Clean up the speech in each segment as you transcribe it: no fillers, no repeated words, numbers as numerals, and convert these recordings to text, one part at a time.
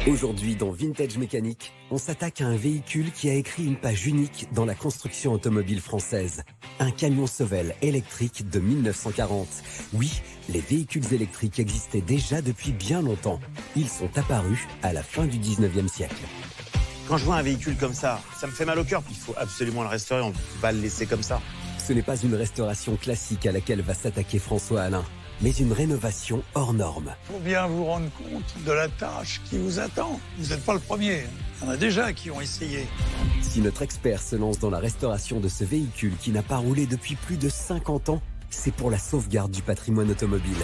Aujourd'hui, dans Vintage Mécanique, on s'attaque à un véhicule qui a écrit une page unique dans la construction automobile française. Un camion Sauvel électrique de 1940. Oui, les véhicules électriques existaient déjà depuis bien longtemps. Ils sont apparus à la fin du 19e siècle. Quand je vois un véhicule comme ça me fait mal au cœur. Il faut absolument le restaurer, on ne peut pas le laisser comme ça. Ce n'est pas une restauration classique à laquelle va s'attaquer François Alain, mais une rénovation hors norme. Il faut bien vous rendre compte de la tâche qui vous attend. Vous n'êtes pas le premier. Il y en a déjà qui ont essayé. Si notre expert se lance dans la restauration de ce véhicule qui n'a pas roulé depuis plus de 50 ans, c'est pour la sauvegarde du patrimoine automobile.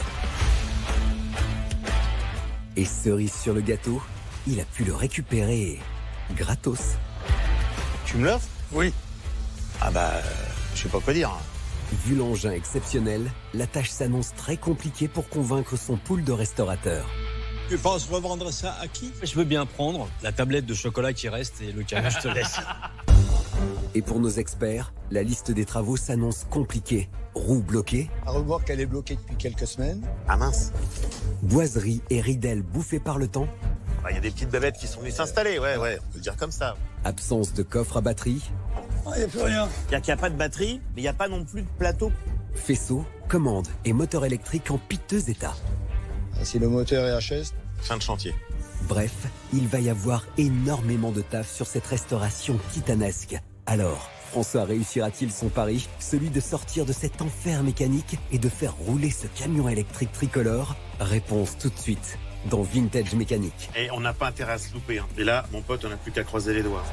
Et cerise sur le gâteau, il a pu le récupérer gratos. Tu me l'offres? Oui. Ah bah, je sais pas quoi dire. Vu l'engin exceptionnel, la tâche s'annonce très compliquée pour convaincre son pool de restaurateurs. Tu penses revendre ça à qui? Je veux bien prendre la tablette de chocolat qui reste et le camion, je te laisse. Et pour nos experts, la liste des travaux s'annonce compliquée. Roues bloquées. À revoir qu'elle est bloquée depuis quelques semaines. Ah mince. Boiseries et ridelles bouffées par le temps. Il y a des petites babettes qui sont venues s'installer, ouais, on peut le dire comme ça. Absence de coffre à batterie. Il n'y a plus rien. Il n'y a pas de batterie, mais il n'y a pas non plus de plateau. Faisceaux, commandes et moteurs électriques en piteux état. Si le moteur est HS, Fin de chantier. Bref, il va y avoir énormément de taf sur cette restauration titanesque. Alors, François réussira-t-il son pari, celui de sortir de cet enfer mécanique et de faire rouler ce camion électrique tricolore? Réponse tout de suite dans Vintage Mécanique. Et on n'a pas intérêt à se louper. Et là, mon pote, on n'a plus qu'à croiser les doigts.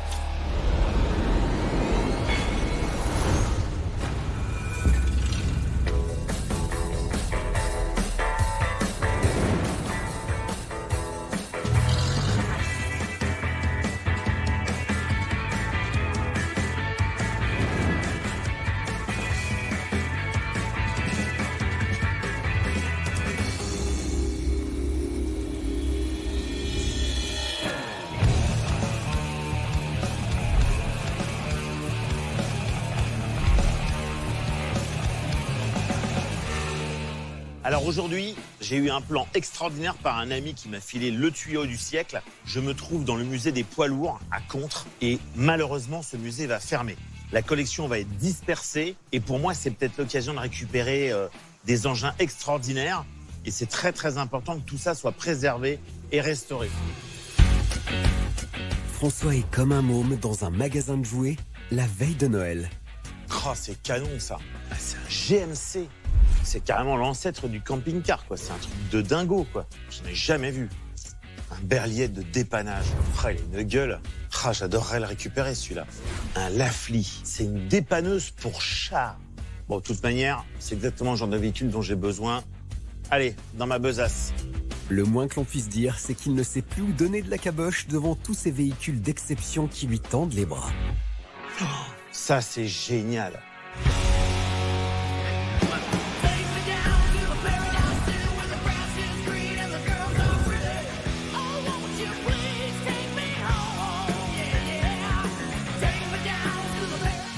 Alors aujourd'hui, j'ai eu un plan extraordinaire par un ami qui m'a filé le tuyau du siècle. Je me trouve dans le musée des poids lourds à Contres et malheureusement, ce musée va fermer. La collection va être dispersée et pour moi, c'est peut-être l'occasion de récupérer des engins extraordinaires et c'est très très important que tout ça soit préservé et restauré. François est comme un môme dans un magasin de jouets la veille de Noël. Oh, c'est canon ça. Ah, c'est un GMC. C'est carrément l'ancêtre du camping-car, quoi. C'est un truc de dingo, quoi. J'en ai jamais vu. Un berlier de dépannage. Ah, il a une gueule. Ah, j'adorerais le récupérer, celui-là. Un Lafli. C'est une dépanneuse pour chat. Bon, de toute manière, c'est exactement le genre de véhicule dont j'ai besoin. Allez, dans ma besace. Le moins que l'on puisse dire, c'est qu'il ne sait plus où donner de la caboche devant tous ces véhicules d'exception qui lui tendent les bras. Oh, ça, c'est génial.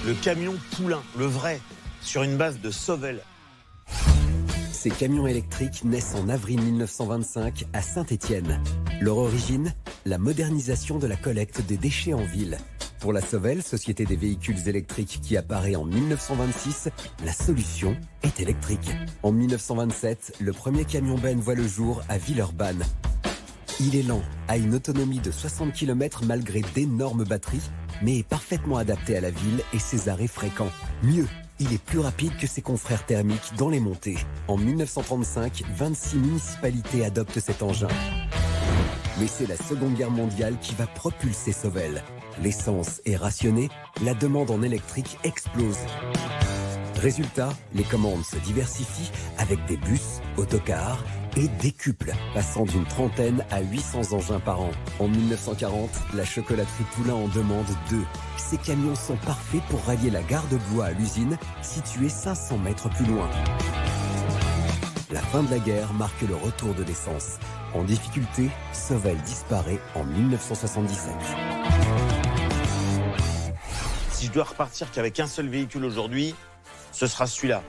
Le camion poulain, le vrai, sur une base de Sauvel. Ces camions électriques naissent en avril 1925 à Saint-Étienne. Leur origine, la modernisation de la collecte des déchets en ville. Pour la Sauvel, société des véhicules électriques qui apparaît en 1926, la solution est électrique. En 1927, le premier camion Ben voit le jour à Villeurbanne. Il est lent, a une autonomie de 60 km malgré d'énormes batteries, mais est parfaitement adapté à la ville et ses arrêts fréquents. Mieux, il est plus rapide que ses confrères thermiques dans les montées. En 1935, 26 municipalités adoptent cet engin. Mais c'est la Seconde Guerre mondiale qui va propulser Sauvel. L'essence est rationnée, la demande en électrique explose. Résultat, les commandes se diversifient avec des bus, autocars et décuplent, passant d'une trentaine à 800 engins par an. En 1940, la chocolaterie Poulain en demande 2. Ces camions sont parfaits pour rallier la gare de Blois à l'usine, située 500 mètres plus loin. La fin de la guerre marque le retour de l'essence. En difficulté, Sauvel disparaît en 1977. Si je dois repartir qu'avec un seul véhicule aujourd'hui, ce sera celui-là.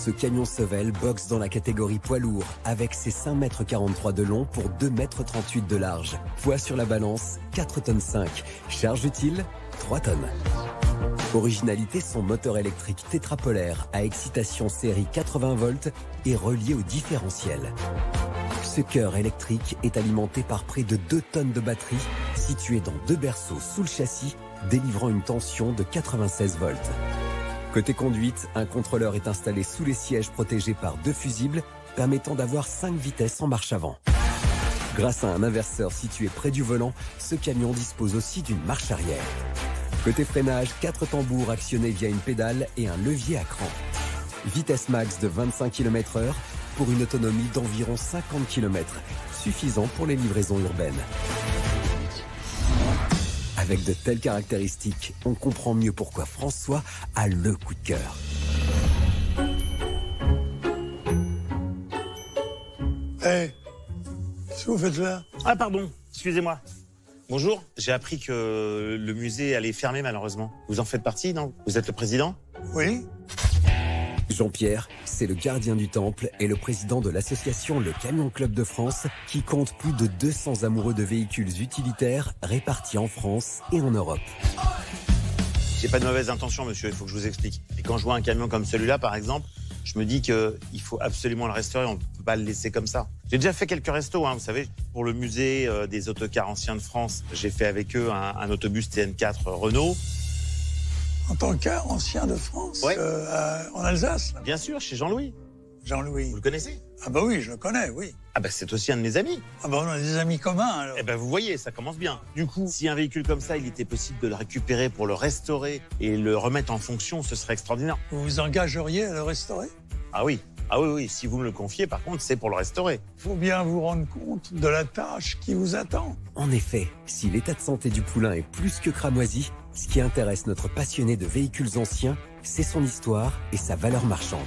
Ce camion Sevel boxe dans la catégorie poids lourd avec ses 5,43 m de long pour 2,38 m de large. Poids sur la balance, 4,5 tonnes. Charge utile, 3 tonnes. Originalité, son moteur électrique tétrapolaire à excitation série 80 volts est relié au différentiel. Ce cœur électrique est alimenté par près de 2 tonnes de batterie situées dans 2 berceaux sous le châssis, délivrant une tension de 96 volts. Côté conduite, un contrôleur est installé sous les sièges protégés par 2 fusibles, permettant d'avoir 5 vitesses en marche avant. Grâce à un inverseur situé près du volant, ce camion dispose aussi d'une marche arrière. Côté freinage, 4 tambours actionnés via une pédale et un levier à cran. Vitesse max de 25 km/h pour une autonomie d'environ 50 km, suffisant pour les livraisons urbaines. Avec de telles caractéristiques, on comprend mieux pourquoi François a le coup de cœur. Qu'est-ce que vous faites là? Ah pardon, excusez-moi. Bonjour, j'ai appris que le musée allait fermer malheureusement. Vous en faites partie, non? Vous êtes le président? Oui. Jean-Pierre, c'est le gardien du temple et le président de l'association Le Camion Club de France qui compte plus de 200 amoureux de véhicules utilitaires répartis en France et en Europe. J'ai pas de mauvaise intention, monsieur, il faut que je vous explique. Et quand je vois un camion comme celui-là, par exemple, je me dis qu'il faut absolument le restaurer, on ne peut pas le laisser comme ça. J'ai déjà fait quelques restos, vous savez, pour le musée des autocars anciens de France. J'ai fait avec eux un autobus TN4 Renault. En tant qu'ancien de France, ouais. En Alsace là. Bien sûr, chez Jean-Louis. Jean-Louis. Vous le connaissez? Ah bah oui, je le connais, oui. Ah bah c'est aussi un de mes amis. Ah bah on a des amis communs alors. Eh ben vous voyez, ça commence bien. Du coup, si un véhicule comme ça, il était possible de le récupérer pour le restaurer et le remettre en fonction, ce serait extraordinaire. Vous vous engageriez à le restaurer? Ah oui, oui. Si vous me le confiez, par contre, c'est pour le restaurer. Il faut bien vous rendre compte de la tâche qui vous attend. En effet, si l'état de santé du poulain est plus que cramoisi, ce qui intéresse notre passionné de véhicules anciens, c'est son histoire et sa valeur marchande.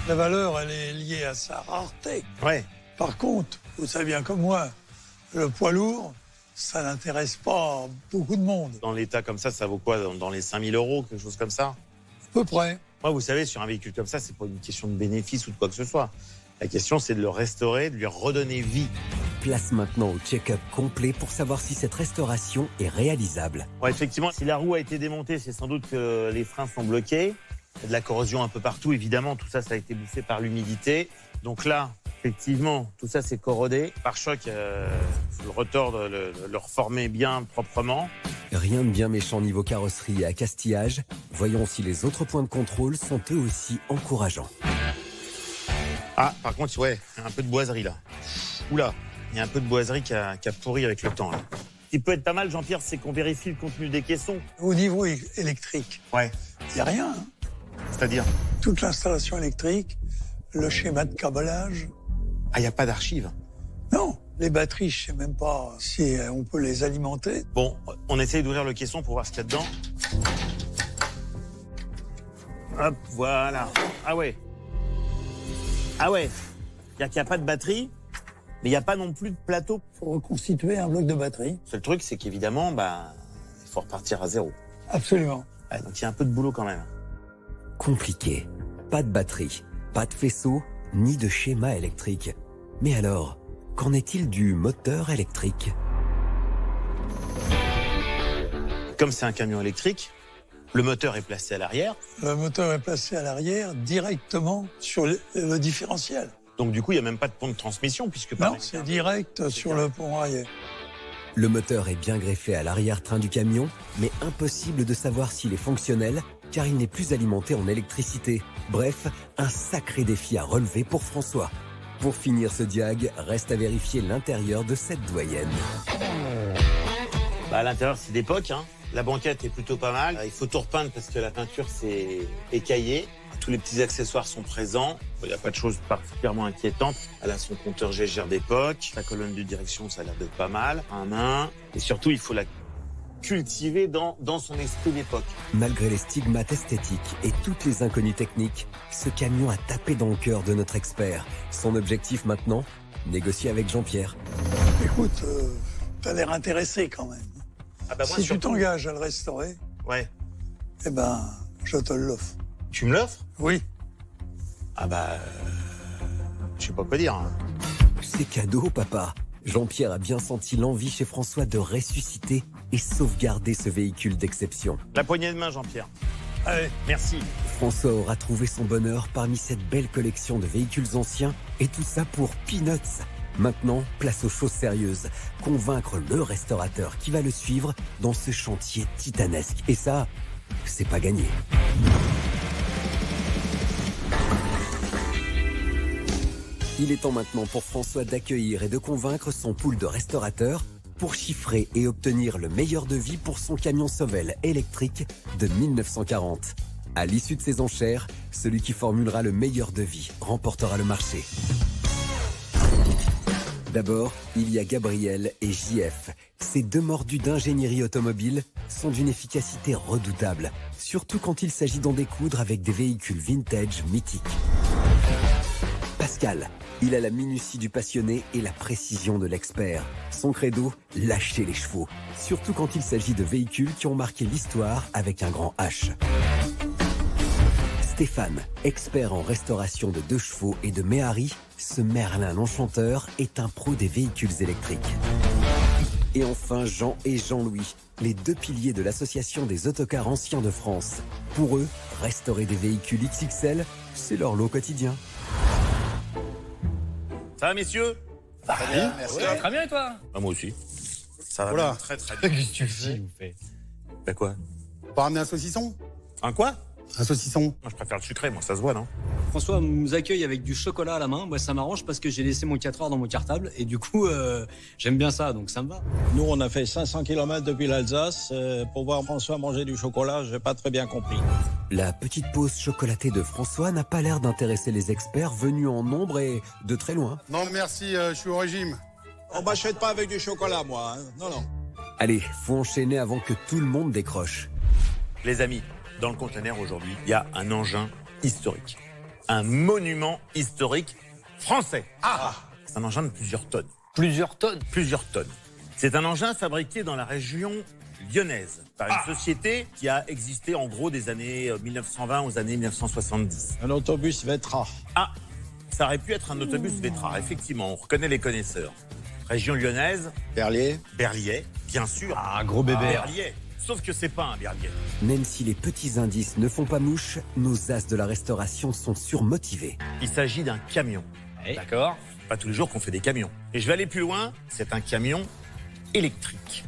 La valeur, elle est liée à sa rareté. Ouais. Par contre, vous savez bien comme moi, le poids lourd, ça n'intéresse pas beaucoup de monde. Dans l'état comme ça vaut quoi? Dans les 5 000 €, quelque chose comme ça? À peu près. Moi, vous savez, sur un véhicule comme ça, c'est pas une question de bénéfice ou de quoi que ce soit. La question, c'est de le restaurer, de lui redonner vie. Place maintenant au check-up complet pour savoir si cette restauration est réalisable. Ouais, effectivement, si la roue a été démontée, c'est sans doute que les freins sont bloqués. Il y a de la corrosion un peu partout, évidemment. Tout ça, ça a été bouffé par l'humidité. Donc là, effectivement, tout ça, c'est corrodé. Pare-choc, faut le retordre, le reformer bien proprement. Rien de bien méchant niveau carrosserie et accastillage. Voyons si les autres points de contrôle sont eux aussi encourageants. Ah, par contre, ouais, il y a un peu de boiserie là. Oula, il y a un peu de boiserie qui a pourri avec le temps là. Ce qui peut être pas mal, Jean-Pierre, c'est qu'on vérifie le contenu des caissons. Au niveau électrique, Ouais, il n'y a rien. c'est-à-dire? Toute l'installation électrique, le schéma de câblage. Ah, il n'y a pas d'archives. Non, les batteries, je ne sais même pas si on peut les alimenter. Bon, on essaye d'ouvrir le caisson pour voir ce qu'il y a dedans. Hop, voilà. Ah ouais. C'est-à-dire qu'il n'y a pas de batterie, mais il n'y a pas non plus de plateau. Il faut reconstituer un bloc de batterie. Le seul truc, c'est qu'évidemment, il faut repartir à zéro. Absolument. Ouais, donc il y a un peu de boulot quand même. Compliqué. Pas de batterie, pas de faisceau, ni de schéma électrique. Mais alors, qu'en est-il du moteur électrique? Comme c'est un camion électrique, le moteur est placé à l'arrière. Le moteur est placé à l'arrière directement sur le différentiel. Donc du coup, il n'y a même pas de pont de transmission puisque Non, c'est direct sur le pont arrière. Le moteur est bien greffé à l'arrière-train du camion, mais impossible de savoir s'il est fonctionnel, car il n'est plus alimenté en électricité. Bref, un sacré défi à relever pour François. Pour finir ce diag, reste à vérifier l'intérieur de cette doyenne. À l'intérieur, c'est d'époque. La banquette est plutôt pas mal. Il faut tout repeindre parce que la peinture s'est écaillée. Tous les petits accessoires sont présents. Il n'y a pas de choses particulièrement inquiétantes. Elle a son compteur GGR d'époque. La colonne de direction, ça a l'air d'être pas mal. Et surtout, il faut la cultiver dans son esprit d'époque. Malgré les stigmates esthétiques et toutes les inconnues techniques, ce camion a tapé dans le cœur de notre expert. Son objectif maintenant, négocier avec Jean-Pierre. Écoute, t'as l'air intéressé quand même. Moi, si tu t'engages à le restaurer, ouais. je te l'offre. Tu me l'offres? Oui. Ah bah... je sais pas quoi dire. Hein. C'est cadeau, papa. Jean-Pierre a bien senti l'envie chez François de ressusciter et sauvegarder ce véhicule d'exception. La poignée de main, Jean-Pierre. Allez, Merci. François aura trouvé son bonheur parmi cette belle collection de véhicules anciens et tout ça pour peanuts. Maintenant, place aux choses sérieuses. Convaincre le restaurateur qui va le suivre dans ce chantier titanesque. Et ça, c'est pas gagné. Il est temps maintenant pour François d'accueillir et de convaincre son pool de restaurateurs pour chiffrer et obtenir le meilleur devis pour son camion Sauvel électrique de 1940. À l'issue de ces enchères, celui qui formulera le meilleur devis remportera le marché. D'abord, il y a Gabriel et JF. Ces deux mordus d'ingénierie automobile sont d'une efficacité redoutable, surtout quand il s'agit d'en découdre avec des véhicules vintage mythiques. Pascal, il a la minutie du passionné et la précision de l'expert. Son credo, lâcher les chevaux, surtout quand il s'agit de véhicules qui ont marqué l'histoire avec un grand H. Stéphane, expert en restauration de 2 chevaux et de Méhari, ce Merlin l'enchanteur est un pro des véhicules électriques. Et enfin Jean et Jean-Louis, les 2 piliers de l'association des autocars anciens de France. Pour eux, restaurer des véhicules XXL, c'est leur lot quotidien. Ça va, messieurs? Très bien, merci. Ouais, très bien, et toi? Ah, moi aussi. Ça va Voilà. même très très bien. Qu'est-ce que tu fais? Bah quoi? Pas ramener un saucisson? Un quoi? Un saucisson. Moi, je préfère le sucré, moi, ça se voit, non? François nous accueille avec du chocolat à la main. Moi, ça m'arrange parce que j'ai laissé mon 4 heures dans mon cartable et du coup, j'aime bien ça, donc ça me va. Nous, on a fait 500 km depuis l'Alsace pour voir François manger du chocolat. J'ai pas très bien compris. La petite pause chocolatée de François n'a pas l'air d'intéresser les experts venus en nombre et de très loin. Non, merci, je suis au régime. On m'achète pas avec du chocolat, moi. Hein. Non, non. Allez, faut enchaîner avant que tout le monde décroche. Les amis, dans le conteneur aujourd'hui, il y a un engin historique. Un monument historique français. C'est un engin de plusieurs tonnes. Plusieurs tonnes. Plusieurs tonnes. C'est un engin fabriqué dans la région lyonnaise par une société qui a existé en gros des années 1920 aux années 1970. Un autobus Vetra. Ah, ça aurait pu être un autobus Vetra, effectivement, on reconnaît les connaisseurs. Région lyonnaise, Berlier. Berliet, bien sûr. Ah, gros bébé. Berliet. Sauf que c'est pas un Berliet. Même si les petits indices ne font pas mouche, nos as de la restauration sont surmotivés. Il s'agit d'un camion. D'accord. Pas tous les jours qu'on fait des camions. Et je vais aller plus loin, c'est un camion électrique.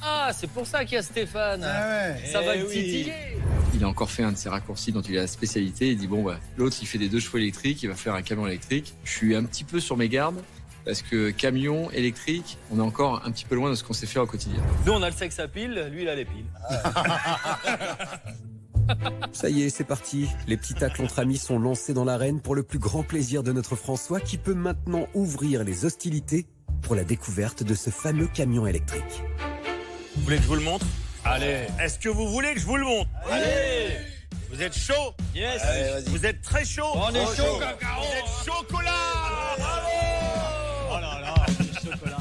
Ah, c'est pour ça qu'il y a Stéphane. Ça va le titiller. Il a encore fait un de ses raccourcis dont il a la spécialité. Il dit bon, bah, l'autre, il fait des 2 chevaux électriques, il va faire un camion électrique. Je suis un petit peu sur mes gardes parce que camion électrique, on est encore un petit peu loin de ce qu'on sait faire au quotidien. Nous, on a le sexe à pile, lui, il a les piles. Ça y est, c'est parti. Les petits tacles entre amis sont lancés dans l'arène pour le plus grand plaisir de notre François qui peut maintenant ouvrir les hostilités pour la découverte de ce fameux camion électrique. Vous voulez que je vous le montre? Allez. Est-ce que vous voulez que je vous le montre? Allez. Vous êtes chaud? Yes. Vous êtes très chaud? On est chaud, Cacao. Vous êtes chocolat! Bravo! Oh là là, le chocolat.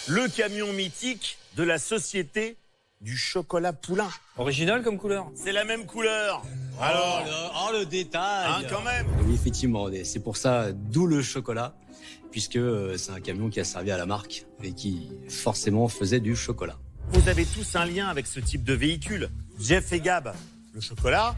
Le camion mythique de la société du chocolat Poulain. Original comme couleur. C'est la même couleur. Alors, le détail. quand même. Oui, effectivement, c'est pour ça, d'où le chocolat, puisque c'est un camion qui a servi à la marque et qui forcément faisait du chocolat. Vous avez tous un lien avec ce type de véhicule. Jeff et Gab, le chocolat.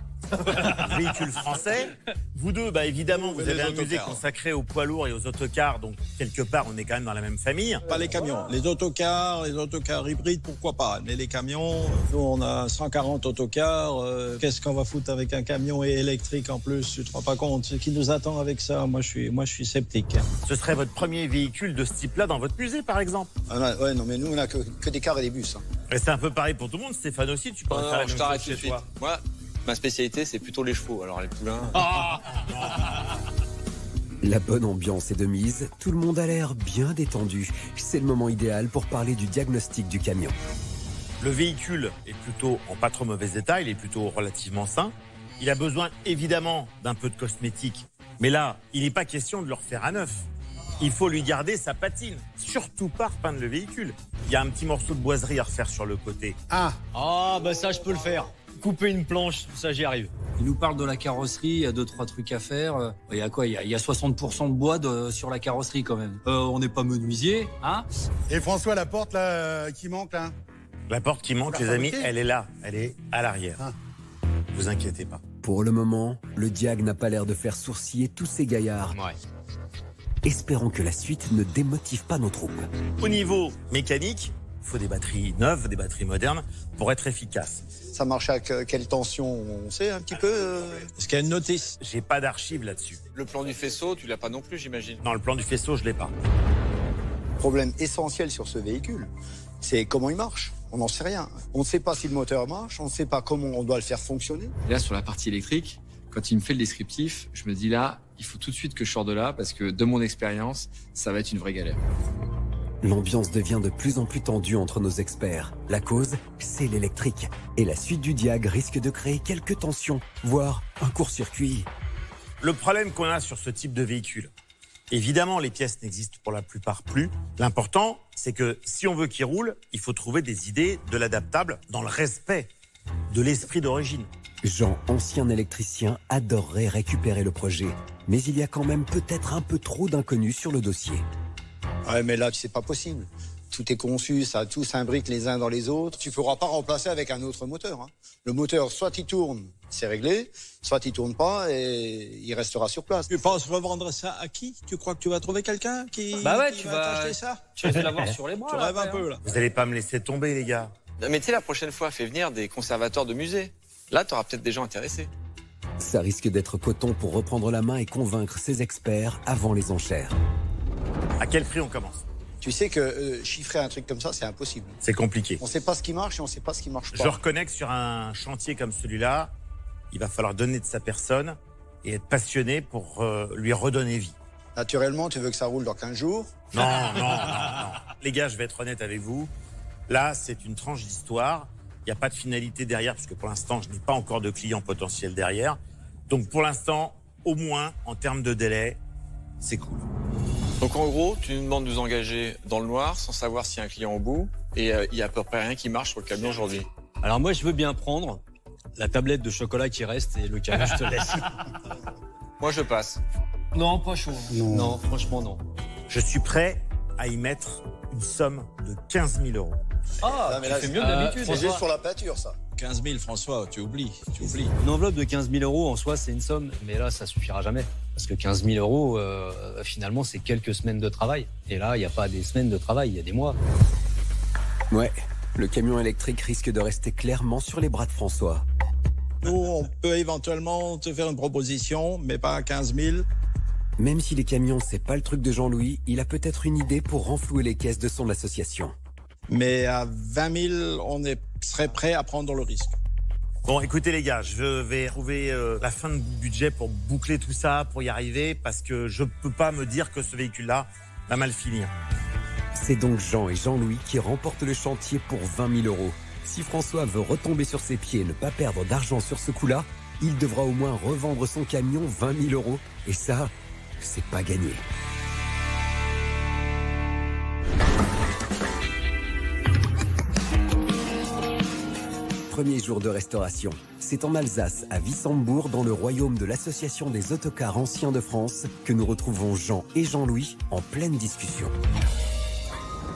Véhicule français. Vous deux, bah évidemment, vous avez un musée consacré aux poids lourds et aux autocars, donc quelque part, on est quand même dans la même famille. Pas les camions. Les autocars hybrides, pourquoi pas. Mais les camions, nous, on a 140 autocars. Qu'est-ce qu'on va foutre avec un camion électrique en plus? Tu te rends pas compte? Ce qui nous attend avec ça, moi, je suis sceptique. Ce serait votre premier véhicule de ce type-là dans votre musée, par exemple? Ouais, non, mais nous, on a que des cars et des bus. Hein. Et c'est un peu pareil pour tout le monde. Stéphane aussi, tu pourrais faire la même je chose t'arrête chez tout de suite. toi. Moi, ma spécialité, c'est plutôt les chevaux. Alors les poulains. La bonne ambiance est de mise, tout le monde a l'air bien détendu. C'est le moment idéal pour parler du diagnostic du camion. Le véhicule est plutôt en pas trop mauvais état, il est plutôt relativement sain. Il a besoin évidemment d'un peu de cosmétique. Mais là, il n'est pas question de le refaire à neuf. Il faut lui garder sa patine. Surtout pas repeindre le véhicule. Il y a un petit morceau de boiserie à refaire sur le côté. Ah bah ça je peux le faire. Couper une planche, ça j'y arrive. Il nous parle de la carrosserie, il y a 2-3 trucs à faire. Il y a quoi? Il y a 60% de bois sur la carrosserie quand même. On n'est pas menuisier, hein? Et François, la porte là qui manque là? La porte qui manque, les amis, elle est là. Elle est à l'arrière. Vous inquiétez pas. Pour le moment, le Diag n'a pas l'air de faire sourciller tous ces gaillards. Ouais. Espérons que la suite ne démotive pas nos troupes. Au niveau mécanique, il faut des batteries neuves, des batteries modernes pour être efficace. Ça marche à quelle tension? On sait un petit peu Est-ce qu'il y a une notice? J'ai pas d'archives là-dessus. Le plan du faisceau, tu l'as pas non plus, j'imagine. Dans le plan du faisceau, je l'ai pas. Problème essentiel sur ce véhicule, c'est comment il marche. On n'en sait rien. On ne sait pas si le moteur marche, on ne sait pas comment on doit le faire fonctionner. Et là, sur la partie électrique, quand il me fait le descriptif, je me dis là, il faut tout de suite que je sorte de là parce que de mon expérience, ça va être une vraie galère. L'ambiance devient de plus en plus tendue entre nos experts. La cause, c'est l'électrique. Et la suite du Diag risque de créer quelques tensions, voire un court-circuit. Le problème qu'on a sur ce type de véhicule, évidemment, les pièces n'existent pour la plupart plus. L'important, c'est que si on veut qu'il roule, il faut trouver des idées de l'adaptable dans le respect de l'esprit d'origine. Jean, ancien électricien, adorerait récupérer le projet. Mais il y a quand même peut-être un peu trop d'inconnus sur le dossier. Ouais, mais là, c'est pas possible. Tout est conçu, ça tout s'imbrique les uns dans les autres. Tu ne pourras pas remplacer avec un autre moteur. Hein. Le moteur, soit il tourne, c'est réglé, soit il tourne pas et il restera sur place. Tu penses revendre ça à qui? Tu crois que tu vas trouver quelqu'un qui tu va t'acheter ça? Tu vas l'avoir sur les bras. Tu là, rêves un après, peu là. Vous allez pas me laisser tomber, les gars. Mais tu sais, la prochaine fois, fais venir des conservateurs de musée. Là, tu auras peut-être des gens intéressés. Ça risque d'être coton pour reprendre la main et convaincre ses experts avant les enchères. À quel prix on commence? Tu sais que chiffrer un truc comme ça, c'est impossible. C'est compliqué. On ne sait pas ce qui marche et on ne sait pas ce qui marche pas. Je reconnais que sur un chantier comme celui-là, il va falloir donner de sa personne et être passionné pour lui redonner vie. Naturellement, tu veux que ça roule dans 15 jours? Non. Les gars, je vais être honnête avec vous. Là, c'est une tranche d'histoire. Il n'y a pas de finalité derrière, parce que pour l'instant, je n'ai pas encore de clients potentiels derrière. Donc pour l'instant, au moins, en termes de délai, c'est cool. Donc en gros, tu nous demandes de nous engager dans le noir sans savoir s'il y a un client au bout. Et il y a à peu près rien qui marche sur le camion aujourd'hui. Alors moi, je veux bien prendre la tablette de chocolat qui reste et le camion, je te laisse. Moi, je passe. Non, pas chaud. Non, franchement, non. Je suis prêt à y mettre une somme de 15 000 euros. Ah, Non, mais là, tu fais mieux que d'habitude. C'est juste sur la peinture, ça. 15 000, François, tu oublies. Une enveloppe de 15 000 euros en soi, c'est une somme, mais là, ça suffira jamais. Parce que 15 000 euros, finalement, c'est quelques semaines de travail. Et là, il n'y a pas des semaines de travail, il y a des mois. Ouais, le camion électrique risque de rester clairement sur les bras de François. Nous, on peut éventuellement te faire une proposition, mais pas à 15 000. Même si les camions, c'est pas le truc de Jean-Louis, il a peut-être une idée pour renflouer les caisses de son association. Mais à 20 000, on serait prêt à prendre le risque. Bon, écoutez les gars, je vais trouver la fin de budget pour boucler tout ça, pour y arriver, parce que je peux pas me dire que ce véhicule-là va mal finir. C'est donc Jean et Jean-Louis qui remportent le chantier pour 20 000 euros. Si François veut retomber sur ses pieds et ne pas perdre d'argent sur ce coup-là, il devra au moins revendre son camion 20 000 euros. Et ça, c'est pas gagné. Premier jour de restauration. C'est en Alsace, à Wissembourg, dans le royaume de l'Association des autocars anciens de France, que nous retrouvons Jean et Jean-Louis en pleine discussion.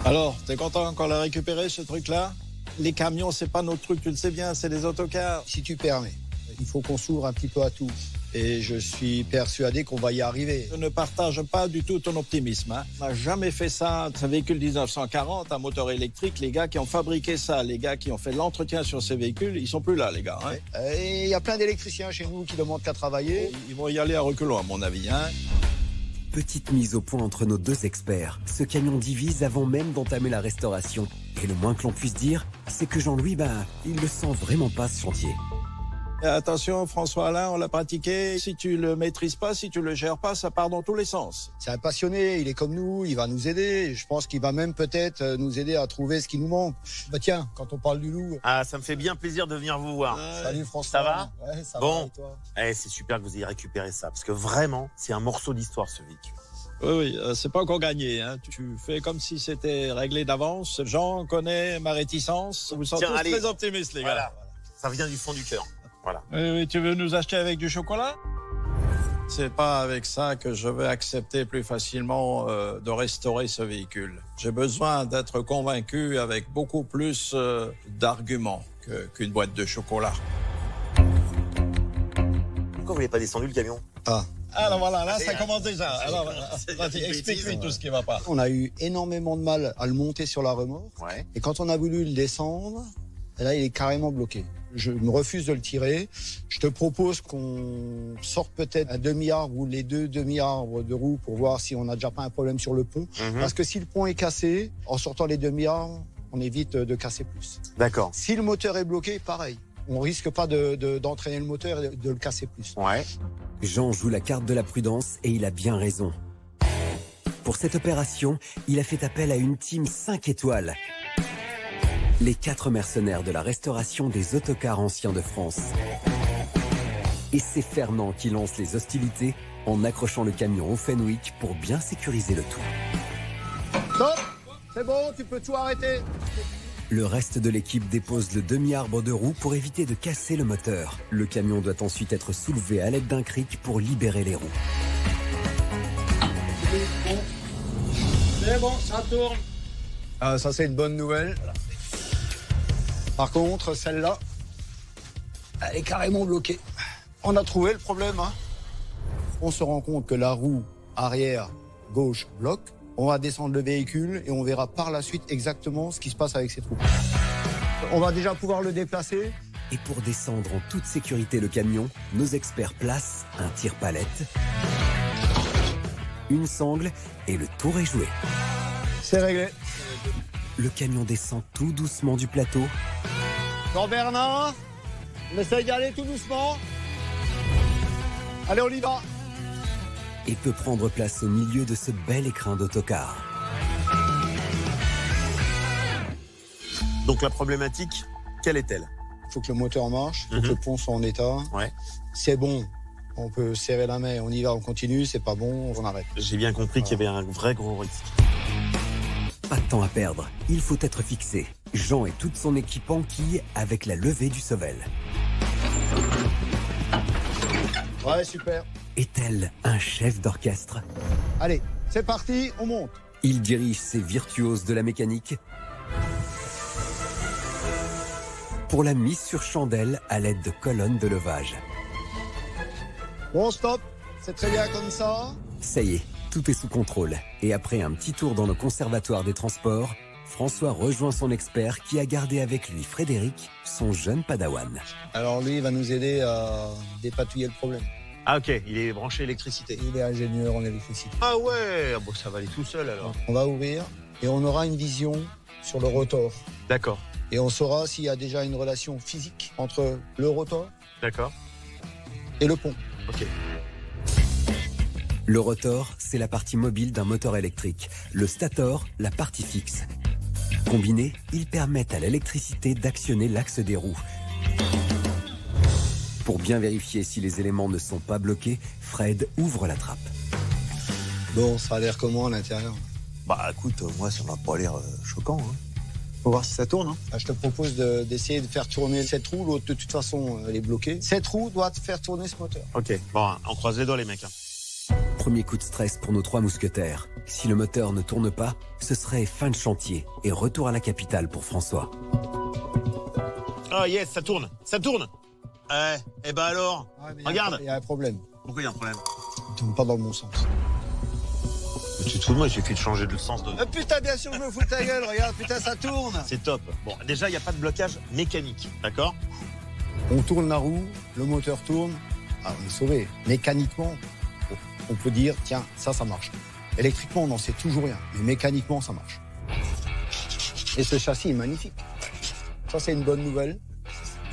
Alors, t'es content qu'on a récupéré ce truc-là? Les camions, c'est pas notre truc, tu le sais bien, c'est des autocars. Si tu permets, il faut qu'on s'ouvre un petit peu à tout. Et je suis persuadé qu'on va y arriver. Je ne partage pas du tout ton optimisme. Hein. On n'a jamais fait ça. C'est un véhicule 1940, un moteur électrique. Les gars qui ont fabriqué ça, les gars qui ont fait l'entretien sur ces véhicules, ils sont plus là, les gars. Hein. Et il y a plein d'électriciens chez nous qui demandent qu'à travailler. Ils vont y aller à reculons, à mon avis. Hein. Petite mise au point entre nos deux experts. Ce camion divise avant même d'entamer la restauration. Et le moins que l'on puisse dire, c'est que Jean-Louis, il le sent vraiment pas ce chantier. Et attention, François Alain, on l'a pratiqué. Si tu le maîtrises pas, si tu le gères pas, ça part dans tous les sens. C'est un passionné, il est comme nous, il va nous aider. Je pense qu'il va même peut-être nous aider à trouver ce qui nous manque. Bah tiens, quand on parle du loup... Ah, ça me fait bien plaisir de venir vous voir. Salut François. Ça va? Ouais, ça bon. va, et toi? C'est super que vous ayez récupéré ça, parce que vraiment, c'est un morceau d'histoire, ce véhicule. Oui, c'est pas encore gagné. Hein. Tu fais comme si c'était réglé d'avance. Jean connaît ma réticence. Vous sentez très optimistes, les gars. Voilà. Ça vient du fond du cœur. Voilà. Oui, tu veux nous acheter avec du chocolat? C'est pas avec ça que je vais accepter plus facilement de restaurer ce véhicule. J'ai besoin d'être convaincu avec beaucoup plus d'arguments qu'une boîte de chocolat. Pourquoi vous n'avez pas descendu le camion? Alors voilà, là, ça commence déjà. Alors, vas-y, explique-lui tout ce qui va pas. On a eu énormément de mal à le monter sur la remorque. Ouais. Et quand on a voulu le descendre, là, il est carrément bloqué. Je me refuse de le tirer. Je te propose qu'on sorte peut-être un demi-arbre ou les 2 demi-arbres de roue pour voir si on n'a déjà pas un problème sur le pont. Parce que si le pont est cassé, en sortant les demi-arbres, on évite de casser plus. D'accord. Si le moteur est bloqué, pareil. On risque pas d'entraîner le moteur et de le casser plus. Ouais. Jean joue la carte de la prudence et il a bien raison. Pour cette opération, il a fait appel à une team 5 étoiles. Les 4 mercenaires de la restauration des autocars anciens de France. Et c'est Fernand qui lance les hostilités en accrochant le camion au Fenwick pour bien sécuriser le tout. Stop! C'est bon, tu peux tout arrêter. Le reste de l'équipe dépose le demi-arbre de roue pour éviter de casser le moteur. Le camion doit ensuite être soulevé à l'aide d'un cric pour libérer les roues. C'est bon, ça tourne. Ah, ça, c'est une bonne nouvelle. Par contre, celle-là, elle est carrément bloquée. On a trouvé le problème. Hein. On se rend compte que la roue arrière gauche bloque. On va descendre le véhicule et on verra par la suite exactement ce qui se passe avec cette roue. On va déjà pouvoir le déplacer. Et pour descendre en toute sécurité le camion, nos experts placent un tire-palette, une sangle et le tour est joué. C'est réglé. Le camion descend tout doucement du plateau. Jean-Bernard, on essaye d'y aller tout doucement. Allez, on y va. Et peut prendre place au milieu de ce bel écrin d'autocar. Donc la problématique, quelle est-elle? Il faut que le moteur marche, il faut que le pont soit en état. Ouais. C'est bon, on peut serrer la main, on y va, on continue. C'est pas bon, on arrête. J'ai bien compris qu'il y avait un vrai gros risque. Pas de temps à perdre, il faut être fixé. Jean et toute son équipe enquillent avec la levée du Sovel. Ouais, super. Est-elle un chef d'orchestre? Allez, c'est parti, on monte. Il dirige ses virtuoses de la mécanique pour la mise sur chandelle à l'aide de colonnes de levage. Bon, stop, c'est très bien comme ça. Ça y est, tout est sous contrôle. Et après un petit tour dans le conservatoire des transports, François rejoint son expert qui a gardé avec lui Frédéric, son jeune padawan. Alors lui, il va nous aider à dépatouiller le problème. Ah ok, il est branché électricité. Il est ingénieur en électricité. Ah ouais, bon, ça va aller tout seul alors. On va ouvrir et on aura une vision sur le rotor. D'accord. Et on saura s'il y a déjà une relation physique entre le rotor D'accord. et le pont. Ok. Le rotor, c'est la partie mobile d'un moteur électrique. Le stator, la partie fixe. Combinés, ils permettent à l'électricité d'actionner l'axe des roues. Pour bien vérifier si les éléments ne sont pas bloqués, Fred ouvre la trappe. Bon, ça a l'air comment à l'intérieur? Bah écoute, moi ça m'a pas l'air choquant. Hein. Faut voir si ça tourne. Hein. Je te propose d'essayer de faire tourner cette roue. L'autre, de toute façon, elle est bloquée. Cette roue doit faire tourner ce moteur. Ok, bon, on croise les doigts les mecs. Hein. Premier coup de stress pour nos 3 mousquetaires. Si le moteur ne tourne pas, ce serait fin de chantier et retour à la capitale pour François. Oh yes, ça tourne. Eh ben alors, regarde. Il y a un problème. Pourquoi il y a un problème? Il tourne pas dans le bon sens. Mais tu te fous de moi, il suffit de changer de sens de... Putain, bien sûr, je me fous de ta gueule. Regarde, putain, ça tourne. C'est top. Bon, déjà, il n'y a pas de blocage mécanique, d'accord? On tourne la roue, le moteur tourne. Ah, on est sauvé. Mécaniquement, on peut dire, tiens, ça marche. Électriquement, on n'en sait toujours rien. Mais mécaniquement, ça marche. Et ce châssis est magnifique. Ça, c'est une bonne nouvelle.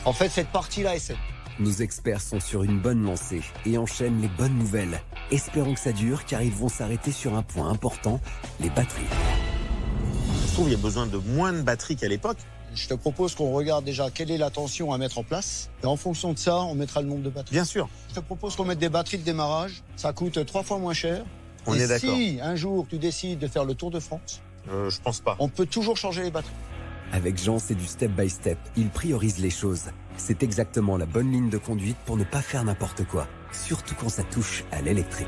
En fait, cette partie-là est saine. Nos experts sont sur une bonne lancée et enchaînent les bonnes nouvelles. Espérons que ça dure car ils vont s'arrêter sur un point important, les batteries. Je trouve qu'il y a besoin de moins de batteries qu'à l'époque. Je te propose qu'on regarde déjà quelle est la tension à mettre en place. Et en fonction de ça, on mettra le nombre de batteries. Bien sûr. Je te propose qu'on mette des batteries de démarrage. Ça coûte 3 fois moins cher. On est d'accord. Si un jour tu décides de faire le Tour de France, Je pense pas. on peut toujours changer les batteries. Avec Jean, c'est du step by step. Il priorise les choses. C'est exactement la bonne ligne de conduite pour ne pas faire n'importe quoi. Surtout quand ça touche à l'électrique.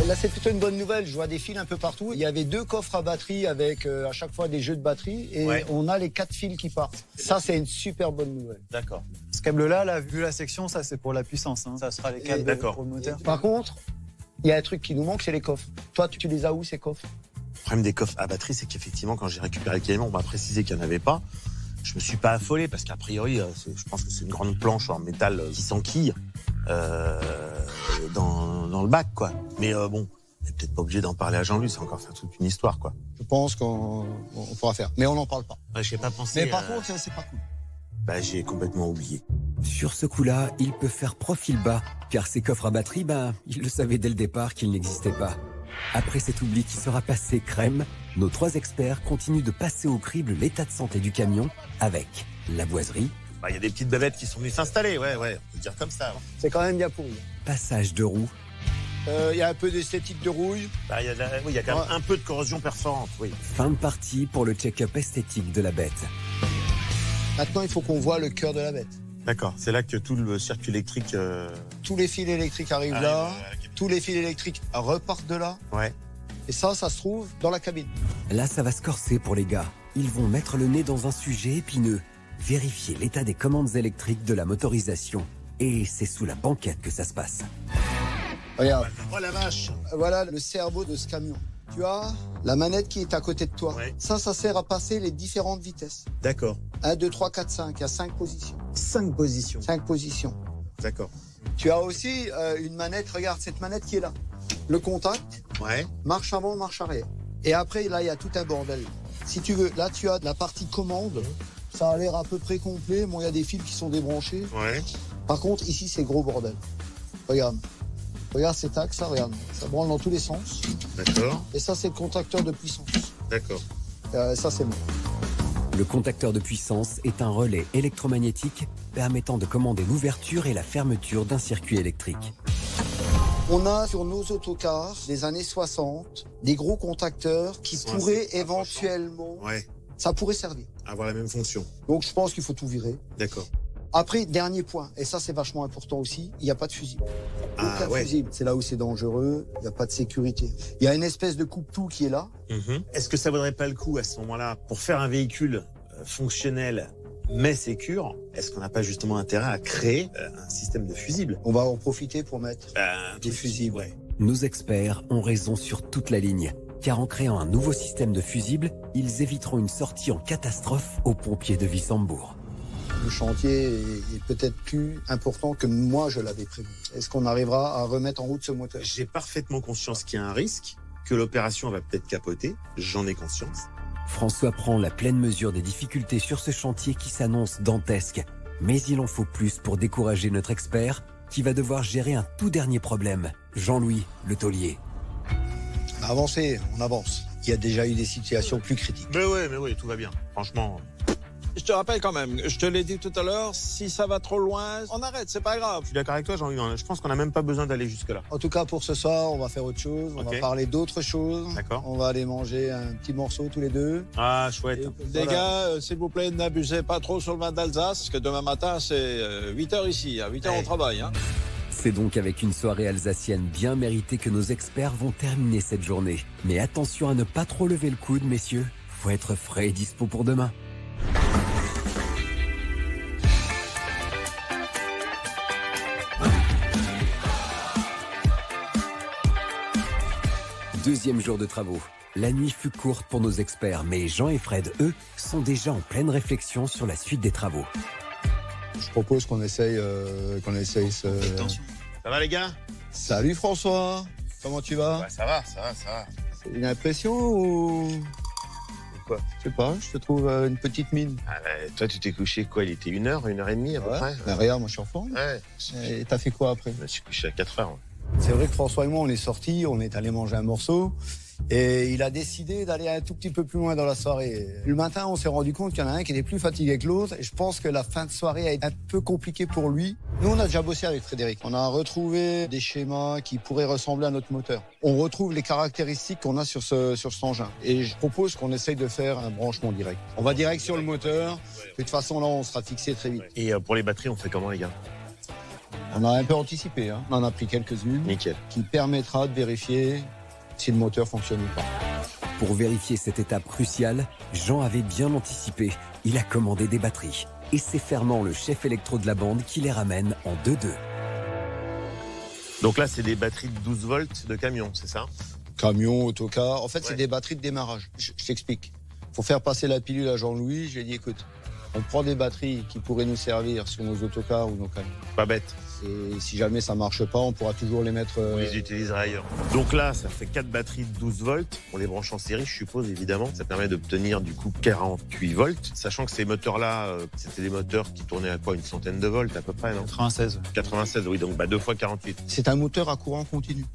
Là, c'est plutôt une bonne nouvelle. Je vois des fils un peu partout. Il y avait 2 coffres à batterie avec à chaque fois des jeux de batterie. Et on a les 4 fils qui partent. Ça, c'est une super bonne nouvelle. D'accord. Ce câble-là, là, vu la section, ça, c'est pour la puissance. Hein. Ça sera les câbles pour le moteur. Par contre, il y a un truc qui nous manque, c'est les coffres. Toi, tu les as où, ces coffres? Le problème des coffres à batterie, c'est qu'effectivement, quand j'ai récupéré le camion, on m'a précisé qu'il n'y en avait pas. Je me suis pas affolé parce qu'a priori, je pense que c'est une grande planche en métal qui s'enquille dans le bac, quoi. Mais bon, on n'est peut-être pas obligé d'en parler à Jean-Luc, c'est encore faire toute une histoire, quoi. Je pense qu'on pourra faire. Mais on n'en parle pas. Ouais, je n'ai pas pensé. Mais par contre, c'est pas cool. Bah, j'ai complètement oublié. Sur ce coup-là, il peut faire profil bas, car ces coffres à batterie, il le savait dès le départ qu'ils n'existaient pas. Après cet oubli qui sera passé crème, nos 3 experts continuent de passer au crible l'état de santé du camion avec la boiserie. Bah, y a des petites bavettes qui sont venues s'installer, ouais, on peut le dire comme ça. C'est quand même bien pourri. Passage de roue. Il y a un peu d'esthétique de rouille. Bah, y a quand même un peu de corrosion perforante, oui. Fin de partie pour le check-up esthétique de la bête. Maintenant, il faut qu'on voit le cœur de la bête. D'accord, c'est là que tout le circuit électrique... Tous les fils électriques arrivent là, tous les fils électriques repartent de là. Ouais. Et ça se trouve dans la cabine. Là, ça va se corser pour les gars. Ils vont mettre le nez dans un sujet épineux. Vérifier l'état des commandes électriques de la motorisation. Et c'est sous la banquette que ça se passe. Regarde. Oh la vache! Voilà le cerveau de ce camion. Tu as la manette qui est à côté de toi. Ouais. Ça sert à passer les différentes vitesses. D'accord. 1, 2, 3, 4, 5. Il y a 5 positions. 5 positions. 5 positions. D'accord. Tu as aussi une manette, regarde cette manette qui est là. Le contact, Ouais. marche avant, marche arrière. Et après, là, il y a tout un bordel. Si tu veux, là, tu as de la partie commande. Ça a l'air à peu près complet. Bon, il y a des fils qui sont débranchés. Ouais. Par contre, ici, c'est gros bordel. Regarde. Regarde cet axe, ça, regarde. Ça branle dans tous les sens. D'accord. Et ça, c'est le contacteur de puissance. D'accord. Ça, c'est bon. Le contacteur de puissance est un relais électromagnétique permettant de commander l'ouverture et la fermeture d'un circuit électrique. On a sur nos autocars des années 60 des gros contacteurs qui pourraient éventuellement... Ouais. Ça pourrait servir. Avoir la même fonction. Donc je pense qu'il faut tout virer. D'accord. Après, dernier point, et ça c'est vachement important aussi, il n'y a pas de fusible. Ah, Aucun ouais. fusible. C'est là où c'est dangereux, il n'y a pas de sécurité. Il y a une espèce de coupe-tout qui est là. Est-ce que ça vaudrait pas le coup à ce moment-là, pour faire un véhicule fonctionnel mais sécure, est-ce qu'on n'a pas justement intérêt à créer un système de fusibles? On va en profiter pour mettre des fusibles. Ouais. Nos experts ont raison sur toute la ligne, car en créant un nouveau système de fusibles, ils éviteront une sortie en catastrophe aux pompiers de Wissembourg. Le chantier est peut-être plus important que moi je l'avais prévu. Est-ce qu'on arrivera à remettre en route ce moteur? J'ai parfaitement conscience qu'il y a un risque, que l'opération va peut-être capoter, j'en ai conscience. François prend la pleine mesure des difficultés sur ce chantier qui s'annonce dantesque. Mais il en faut plus pour décourager notre expert, qui va devoir gérer un tout dernier problème. Jean-Louis, le taulier. Avancez, on avance. Il y a déjà eu des situations plus critiques. Mais oui, tout va bien. Franchement... Je te rappelle quand même, je te l'ai dit tout à l'heure, si ça va trop loin, on arrête, c'est pas grave. Je suis d'accord avec toi, Jean-Louis. Je pense qu'on n'a même pas besoin d'aller jusque-là. En tout cas, pour ce soir, on va faire autre chose. On va parler d'autre chose. D'accord. On va aller manger un petit morceau tous les deux. Ah, chouette. Les gars, s'il vous plaît, n'abusez pas trop sur le vin d'Alsace, parce que demain matin, c'est 8h ici. À 8h, on travaille. Hein. C'est donc avec une soirée alsacienne bien méritée que nos experts vont terminer cette journée. Mais attention à ne pas trop lever le coude, messieurs. Faut être frais et dispo pour demain. Deuxième jour de travaux. La nuit fut courte pour nos experts, mais Jean et Fred, eux, sont déjà en pleine réflexion sur la suite des travaux. Je propose qu'on essaye ce... Ça va les gars? Salut François, comment tu vas? Ouais, ça va. C'est une impression ou... quoi? Je sais pas, je te trouve une petite mine. Ah, toi, tu t'es couché quoi? Il était 1h30 à peu près? Ben, regarde, moi je suis en forme. Ouais. Et t'as fait quoi après? Je me suis couché à 4h. Ouais. C'est vrai que François et moi, on est sortis, on est allé manger un morceau. Et il a décidé d'aller un tout petit peu plus loin dans la soirée. Le matin, on s'est rendu compte qu'il y en a un qui était plus fatigué que l'autre. Et je pense que la fin de soirée a été un peu compliquée pour lui. Nous, on a déjà bossé avec Frédéric. On a retrouvé des schémas qui pourraient ressembler à notre moteur. On retrouve les caractéristiques qu'on a sur cet engin. Et je propose qu'on essaye de faire un branchement direct. On va direct sur le moteur. De toute façon, là, on sera fixé très vite. Et pour les batteries, on fait comment, les gars? On a un peu anticipé. Hein. On en a pris quelques-unes. Nickel. Qui permettra de vérifier si le moteur fonctionne ou pas. Pour vérifier cette étape cruciale, Jean avait bien anticipé. Il a commandé des batteries. Et c'est Fernand, le chef électro de la bande, qui les ramène en 2-2. Donc là, c'est des batteries de 12 volts de camion, c'est ça? Camion, autocar. En fait, c'est des batteries de démarrage. Je t'explique. Faut faire passer la pilule à Jean-Louis. Je lui ai dit, écoute, on prend des batteries qui pourraient nous servir sur nos autocars ou nos camions. Pas bête. Et si jamais ça marche pas, on pourra toujours les mettre... On les utilisera ailleurs. Donc là, ça fait 4 batteries de 12 volts. On les branche en série, je suppose, évidemment. Ça permet d'obtenir du coup 48 volts. Sachant que ces moteurs-là, c'était des moteurs qui tournaient à quoi? Une centaine de volts à peu près, non? 96. 96, oui. Donc 2 fois 48. C'est un moteur à courant continu.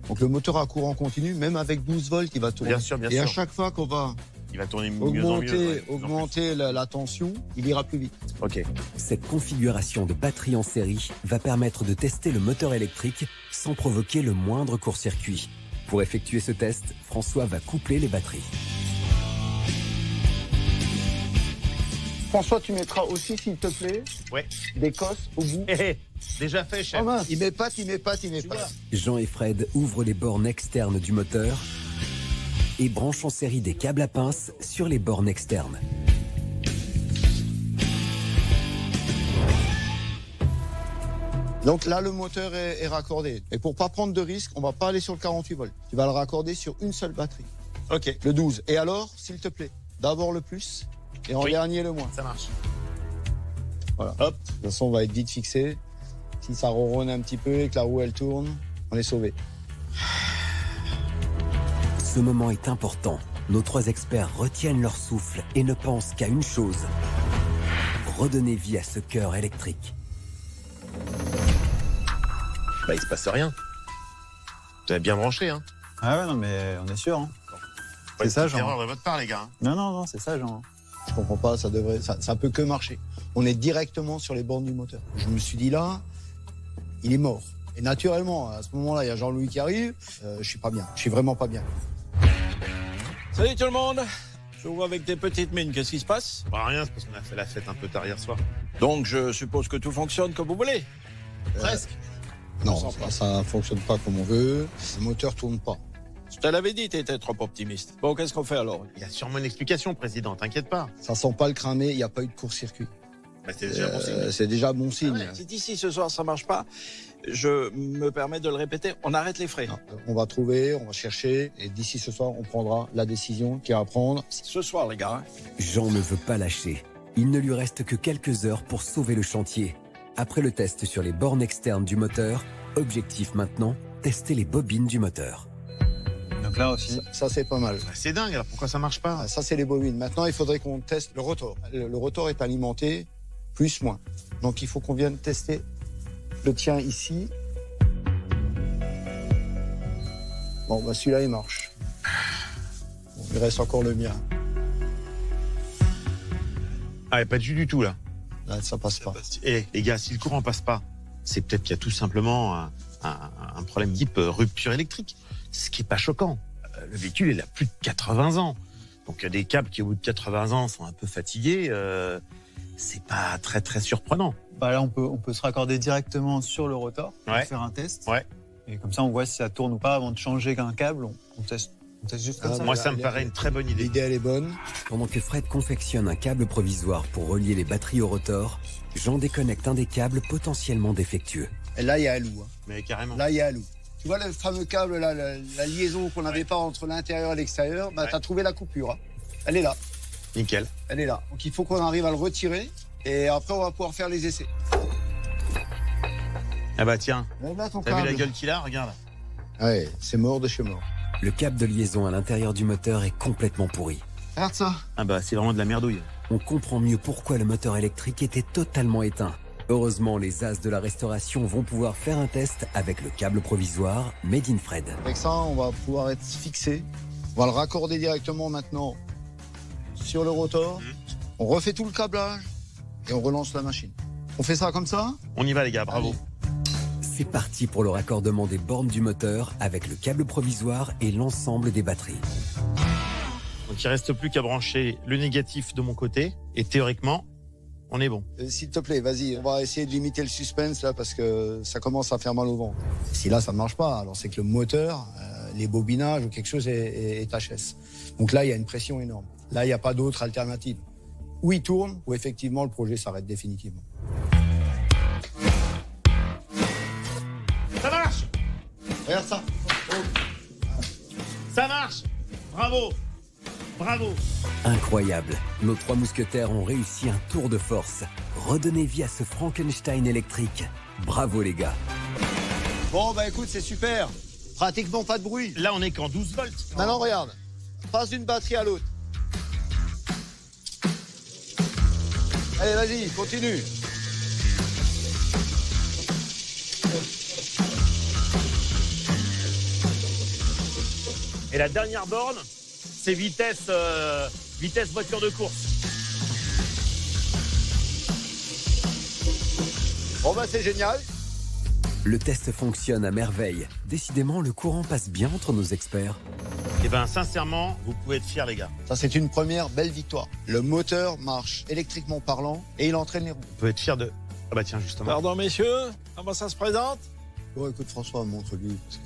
Donc le moteur à courant continu, même avec 12 volts, il va tourner. Bien sûr, bien sûr. Et à chaque fois qu'on va... Il va tourner mieux en mieux. Augmenter la tension, il ira plus vite. Ok. Cette configuration de batterie en série va permettre de tester le moteur électrique sans provoquer le moindre court-circuit. Pour effectuer ce test, François va coupler les batteries. François, tu mettras aussi, s'il te plaît, des cosses au bout. Déjà fait, chef. Oh mince, il m'épate. Jean et Fred ouvrent les bornes externes du moteur et branchent en série des câbles à pince sur les bornes externes. Donc là, le moteur est raccordé. Et pour pas prendre de risque, on va pas aller sur le 48 volts. Tu vas le raccorder sur une seule batterie. Ok. Le 12. Et alors, s'il te plaît, d'abord le plus et en dernier le moins. Ça marche. Voilà. Hop. De toute façon, on va être vite fixé. Si ça ronronne un petit peu et que la roue elle tourne, on est sauvé. Ce moment est important. Nos 3 experts retiennent leur souffle et ne pensent qu'à une chose: redonner vie à ce cœur électrique. Il se passe rien. Tu as bien branché, hein? Ah ouais, non, mais on est sûr. Hein. C'est ça, Jean. Erreur de votre part, les gars. Non, c'est ça, Jean. Je comprends pas, ça peut que marcher. On est directement sur les bornes du moteur. Je me suis dit là, il est mort. Et naturellement, à ce moment-là, il y a Jean-Louis qui arrive. Je suis pas bien. Je suis vraiment pas bien. Salut tout le monde. Je vois avec des petites mines, qu'est-ce qui se passe? Rien, c'est parce qu'on a fait la fête un peu tard hier soir. Donc je suppose que tout fonctionne comme vous voulez. Presque. Non, ça fonctionne pas comme on veut. Le moteur tourne pas. Je te l'avais dit, t'étais trop optimiste. Bon, qu'est-ce qu'on fait alors? Il y a sûrement une explication, président, t'inquiète pas. Ça sent pas le cramer, il n'y a pas eu de court-circuit. C'est déjà bon signe. C'est déjà bon signe. Si d'ici ce soir ça marche pas, je me permets de le répéter, on arrête les frais. On va trouver, on va chercher, et d'ici ce soir, on prendra la décision qu'il y a à prendre. Ce soir, les gars. Jean ne veut pas lâcher. Il ne lui reste que quelques heures pour sauver le chantier. Après le test sur les bornes externes du moteur, objectif maintenant, tester les bobines du moteur. Donc là aussi. Ça c'est pas mal. C'est dingue, alors pourquoi ça marche pas? Ça c'est les bobines. Maintenant, il faudrait qu'on teste le rotor. Le rotor est alimenté plus-moins. Donc il faut qu'on vienne tester le tien ici. Bon, bah celui-là, il marche. Bon, il reste encore le mien. Ah, pas de jus du tout, là. Là, ça passe pas. Les gars, si le courant passe pas, c'est peut-être qu'il y a tout simplement un problème type rupture électrique. Ce qui est pas choquant. Le véhicule, il a plus de 80 ans. Donc, des câbles qui, au bout de 80 ans, sont un peu fatigués, c'est pas très, très surprenant. Bah là, on peut se raccorder directement sur le rotor pour faire un test. Ouais. Et comme ça, on voit si ça tourne ou pas avant de changer un câble. On teste juste comme ça. Moi, ça me paraît une très bonne idée. L'idée, elle est bonne. Pendant que Fred confectionne un câble provisoire pour relier les batteries au rotor, Jean déconnecte un des câbles potentiellement défectueux. Et là, il y a un loup. Hein. Mais carrément. Là, il y a un loup. Tu vois le fameux câble, là, la liaison qu'on n'avait pas entre l'intérieur et l'extérieur, bah, tu as trouvé la coupure. Hein. Elle est là. Nickel. Elle est là. Donc, il faut qu'on arrive à le retirer. Et après, on va pouvoir faire les essais. Ah bah tiens, là, t'as vu la gueule qu'il a? Regarde. Ouais, c'est mort de chez mort. Le câble de liaison à l'intérieur du moteur est complètement pourri. Regarde ça. Ah bah c'est vraiment de la merdouille. On comprend mieux pourquoi le moteur électrique était totalement éteint. Heureusement, les as de la restauration vont pouvoir faire un test avec le câble provisoire Made in Fred. Avec ça, on va pouvoir être fixé. On va le raccorder directement maintenant sur le rotor. On refait tout le câblage et on relance la machine. On fait ça comme ça? On y va les gars, bravo. Allez. C'est parti pour le raccordement des bornes du moteur avec le câble provisoire et l'ensemble des batteries. Donc il reste plus qu'à brancher le négatif de mon côté et théoriquement, on est bon. S'il te plaît, vas-y, on va essayer de limiter le suspense là parce que ça commence à faire mal au ventre. Si là ça ne marche pas, alors c'est que le moteur, les bobinages ou quelque chose est HS. Donc là il y a une pression énorme. Là il n'y a pas d'autre alternative. Ou il tourne, ou effectivement le projet s'arrête définitivement. Ça marche! Regarde ça. Ça marche! Bravo! Bravo! Incroyable. Nos 3 mousquetaires ont réussi un tour de force. Redonnez vie à ce Frankenstein électrique. Bravo les gars. Bon bah écoute, c'est super. Pratiquement pas de bruit. Là on est qu'en 12 volts. Maintenant regarde. Passe d'une batterie à l'autre. Allez vas-y, continue. Et la dernière borne, c'est vitesse voiture de course. Bon bah c'est génial. Le test fonctionne à merveille. Décidément, le courant passe bien entre nos experts. Eh ben sincèrement, vous pouvez être fiers les gars. Ça c'est une première belle victoire. Le moteur marche électriquement parlant et il entraîne les roues. Vous pouvez être fiers de... Ah bah tiens justement. Pardon messieurs, comment ça se présente? Bon écoute François, montre-lui parce que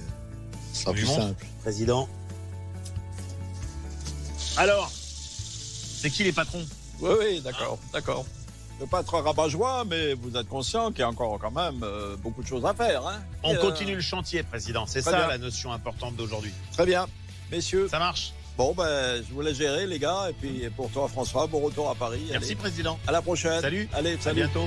ce sera On lui plus montre. simple. Président. Alors, c'est qui les patrons? Oui, d'accord. Je veux pas être rabat-joie, mais vous êtes conscient qu'il y a encore quand même beaucoup de choses à faire. Hein. On continue le chantier, Président. C'est Très ça bien. la notion importante d'aujourd'hui. Très bien. Messieurs, Ça marche? bon, ben, je vous laisse gérer, les gars. Et puis pour toi, François, bon retour à Paris. Merci, Allez, Président. à la prochaine. Salut. Allez, À salut. bientôt.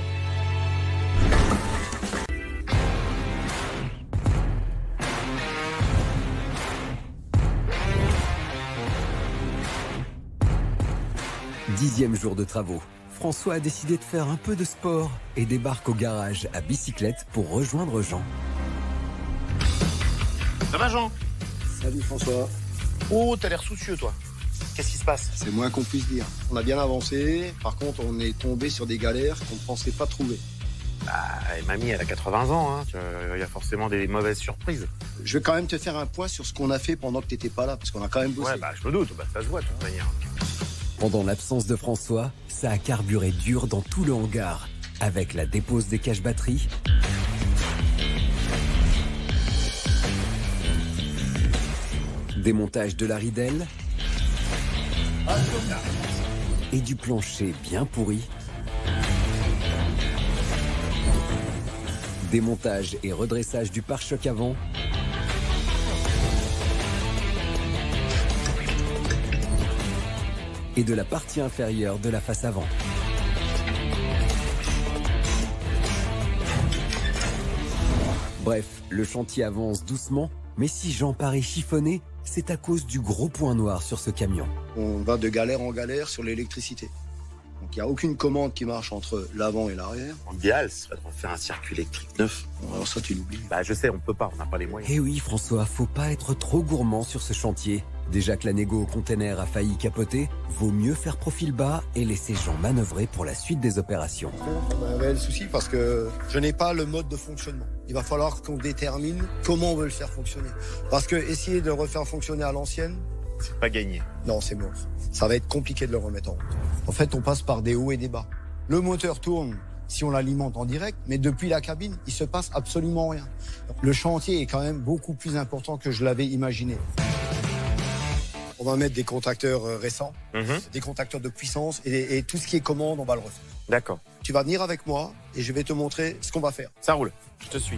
Dixième jour de travaux. François a décidé de faire un peu de sport et débarque au garage à bicyclette pour rejoindre Jean. Ça va, Jean? Salut François. Oh, t'as l'air soucieux, toi. Qu'est-ce qui se passe? C'est moins qu'on puisse dire. On a bien avancé, par contre on est tombé sur des galères qu'on ne pensait pas trouver. Bah, mamie, elle a 80 ans, hein. Il y a forcément des mauvaises surprises. Je vais quand même te faire un point sur ce qu'on a fait pendant que tu n'étais pas là, parce qu'on a quand même bossé. Ouais, bah, je me doute. Bah, ça se voit, de toute manière. Pendant l'absence de François, ça a carburé dur dans tout le hangar, avec la dépose des caches batteries, démontage de la ridelle et du plancher bien pourri, démontage et redressage du pare-choc avant, et de la partie inférieure de la face avant. Bref, le chantier avance doucement, mais si Jean paraît chiffonné, c'est à cause du gros point noir sur ce camion. On va de galère en galère sur l'électricité. Donc il n'y a aucune commande qui marche entre l'avant et l'arrière. L'idéal, ce serait de refaire un circuit électrique neuf. Bon, alors ça tu l'oublies. Bah, je sais, on peut pas, on n'a pas les moyens. Eh oui, François, faut pas être trop gourmand sur ce chantier. Déjà que la négo au container a failli capoter, vaut mieux faire profil bas et laisser Jean manœuvrer pour la suite des opérations. On a un réel souci parce que je n'ai pas le mode de fonctionnement. Il va falloir qu'on détermine comment on veut le faire fonctionner. Parce que essayer de le refaire fonctionner à l'ancienne, C'est pas gagné. non, c'est mort. Ça va être compliqué de le remettre en route. En fait, on passe par des hauts et des bas. Le moteur tourne si on l'alimente en direct, mais depuis la cabine, il se passe absolument rien. Le chantier est quand même beaucoup plus important que je l'avais imaginé. On va mettre des contacteurs récents, des contacteurs de puissance et tout ce qui est commande, on va le refaire. D'accord. Tu vas venir avec moi et je vais te montrer ce qu'on va faire. Ça roule. Je te suis.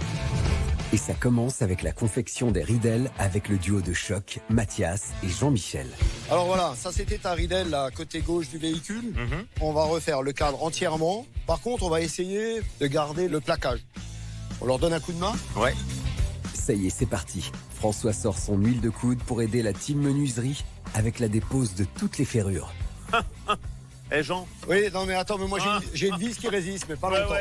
Et ça commence avec la confection des ridelles avec le duo de choc, Mathias et Jean-Michel. Alors voilà, ça c'était ta ridelle, la côté gauche du véhicule. On va refaire le cadre entièrement. Par contre, on va essayer de garder le plaquage. On leur donne un coup de main. Ouais. Ça y est, c'est parti. François sort son huile de coude pour aider la team menuiserie avec la dépose de toutes les ferrures. Jean. Oui, non mais attends, mais moi j'ai une vis qui résiste, mais pas longtemps.